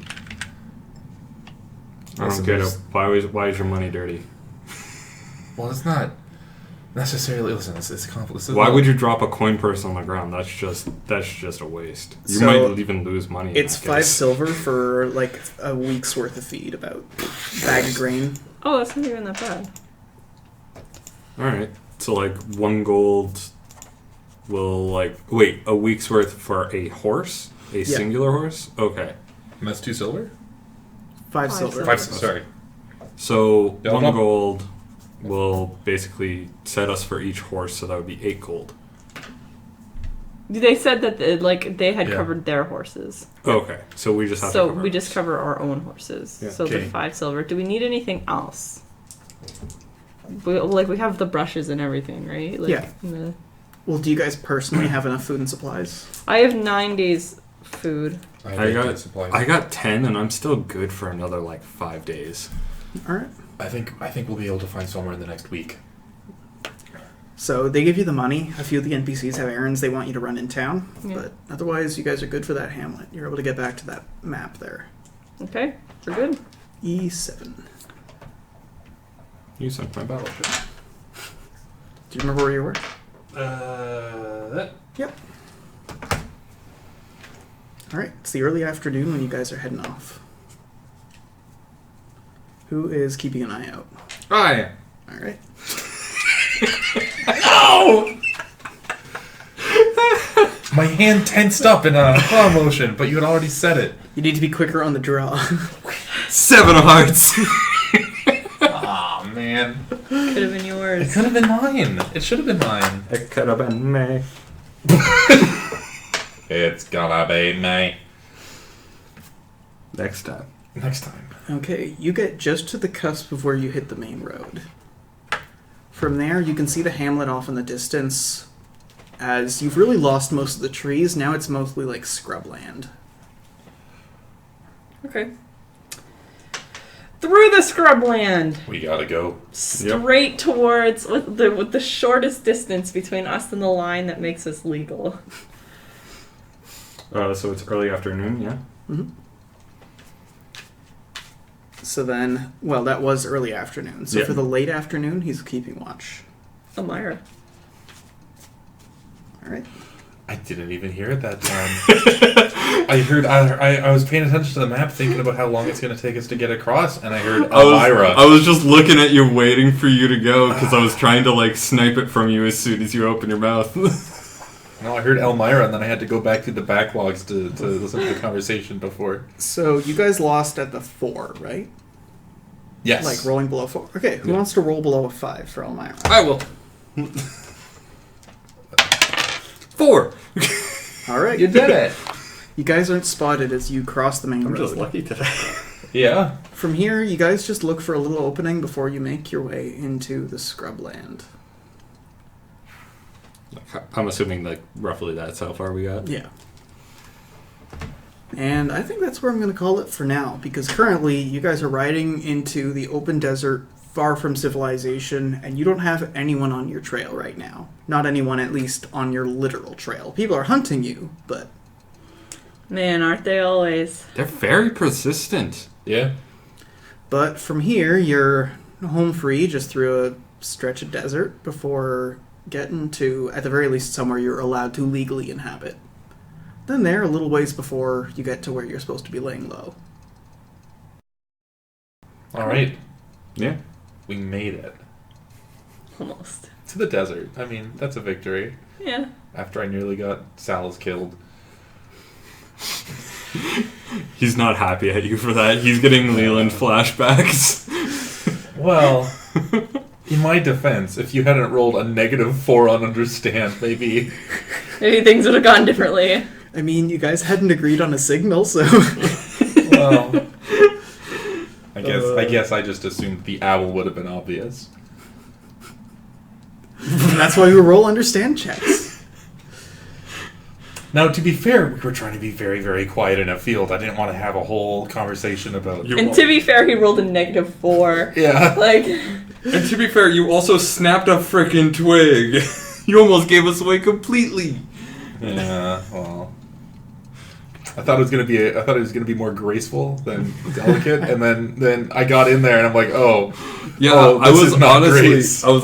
I don't get it. Why is your money dirty? Well, it's not necessarily. Listen, it's complicated. Why would you drop a coin purse on the ground? That's just a waste. You So, might even lose money. It's 5 silver for like a week's worth of feed, about bag of grain. Oh, that's not even that bad. All right, so like 1 gold will a week's worth for a horse, a singular horse. Okay, And that's 2 silver. 5 silver. Sorry. so Yeah, 1 no. gold will basically set us for each horse, so that would be 8 gold. They said that they had Yeah. covered their horses. Okay, so we just have to So cover we ours. just cover our own horses. Yeah. So the Okay. 5 silver. Do we need anything else? We have the brushes and everything, right? Yeah. the- Well, do you guys personally have enough food and supplies? I have 9 days food. I got supplies. I got 10, and I'm still good for another 5 days. All right. I think we'll be able to find somewhere in the next week. So they give you the money. A few of the NPCs have errands they want you to run in town, Yeah. but otherwise you guys are good for that hamlet. You're able to get back to that map there. Okay, we're good. E7. You sent my battleship. Do you remember where you were? That. Yep. All right. It's the early afternoon when you guys are heading off. Who is keeping an eye out? Hi. All right. No! My hand tensed up in a claw motion, but you had already said it. You need to be quicker on the draw. 7 of hearts. Aw, man. Could have been It yours. could have been mine. It should have been mine. It could have been me. It's gonna be me. Next time. Next time. Okay, you get just to the cusp of where you hit the main road. From there, you can see the hamlet off in the distance. As you've really lost most of the trees, now it's mostly like scrubland. Okay. Through the scrubland, We gotta go. straight towards with the shortest distance between us and the line that makes us legal. So it's early afternoon, yeah? Mm-hmm. So then, well, that was early afternoon. So Yeah. for the late afternoon, he's keeping watch. Amira. All right. I didn't even hear it that time. I was paying attention to the map, thinking about how long it's going to take us to get across, and I heard Elvira. I was just looking at you, waiting for you to go, because I was trying to snipe it from you as soon as you open your mouth. No, I heard Elmira, and then I had to go back through the backlogs to listen to the conversation before. So you guys lost at the 4, right? Yes. Like rolling below 4. Okay, who wants to roll below a 5 for Elmira? I will. 4. All right. You did it. You guys aren't spotted as you cross the main I'm road. just lucky today. Yeah. From here, you guys just look for a little opening before you make your way into the scrubland. I'm assuming like roughly that's how far we got. Yeah. And I think that's where I'm going to call it for now, because currently you guys are riding into the open desert far from civilization, and you don't have anyone on your trail right now. Not anyone, at least, on your literal trail. People are hunting you, but... Man, aren't they always? They're very persistent. Yeah. But from here, you're home free just through a stretch of desert before getting to, at the very least, somewhere you're allowed to legally inhabit. Then there, a little ways before you get to where you're supposed to be laying low. All right. Yeah. We made it. Almost. To the desert. I mean, that's a victory. Yeah. After I nearly got Sal's killed. He's not happy at you for that. He's getting Leland flashbacks. Well, in my defense, if you hadn't rolled a -4 on understand, maybe... Maybe things would have gone differently. I mean, you guys hadn't agreed on a signal, so... Well... I guess I just assumed the owl would have been obvious. That's why we roll understand checks. Now, to be fair, we were trying to be very, very quiet in a field. I didn't want to have a whole conversation about... And to be fair, he rolled a -4. Yeah. Like... And to be fair, you also snapped a frickin' twig. You almost gave us away completely. Yeah, well... I thought it was gonna be more graceful than delicate, and then I got in there and I'm like, yeah, I was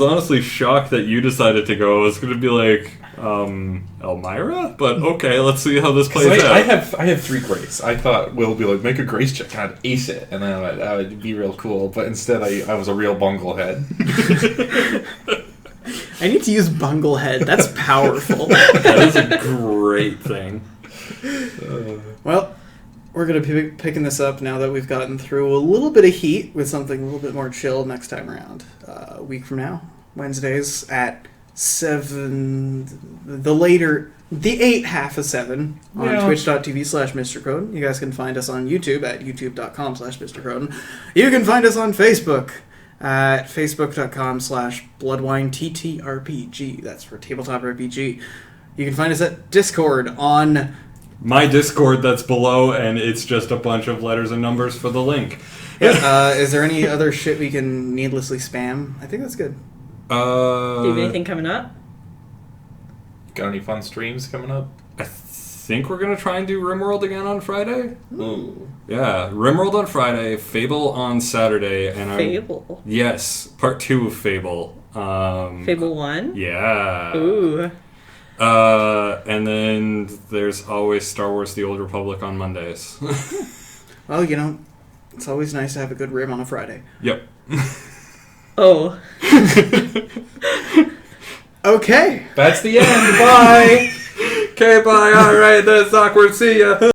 honestly shocked that you decided to go. I was gonna be like, Elmira, but okay, let's see how this plays out. I have 3 grace. I thought Will be like, make a grace check and I'd ace it, and then I would be real cool. But instead, I was a real bunglehead. I need to use bunglehead. That's powerful. That is a great thing. Well, we're going to be picking this up now that we've gotten through a little bit of heat with something a little bit more chill next time around. A week from now, Wednesdays at 7, the 8:30 on twitch.tv/MrCroden. You guys can find us on YouTube at youtube.com/MrCroden. You can find us on Facebook at facebook.com/Bloodwine TTRPG. That's for Tabletop RPG. You can find us at Discord on... My Discord that's below, and it's just a bunch of letters and numbers for the link. Yeah. Is there any other shit we can needlessly spam? I think that's good. Do you have anything coming up? Got any fun streams coming up? I think we're gonna try and do RimWorld again on Friday. Ooh. Yeah, RimWorld on Friday, Fable on Saturday, and Fable. Yes, part 2 of Fable. Fable 1? Yeah. Ooh. And then there's always Star Wars: The Old Republic on Mondays. Well, it's always nice to have a good rim on a Friday. Yep. Oh. Okay. That's the end. Bye. Okay, bye. All right, that's awkward. See ya.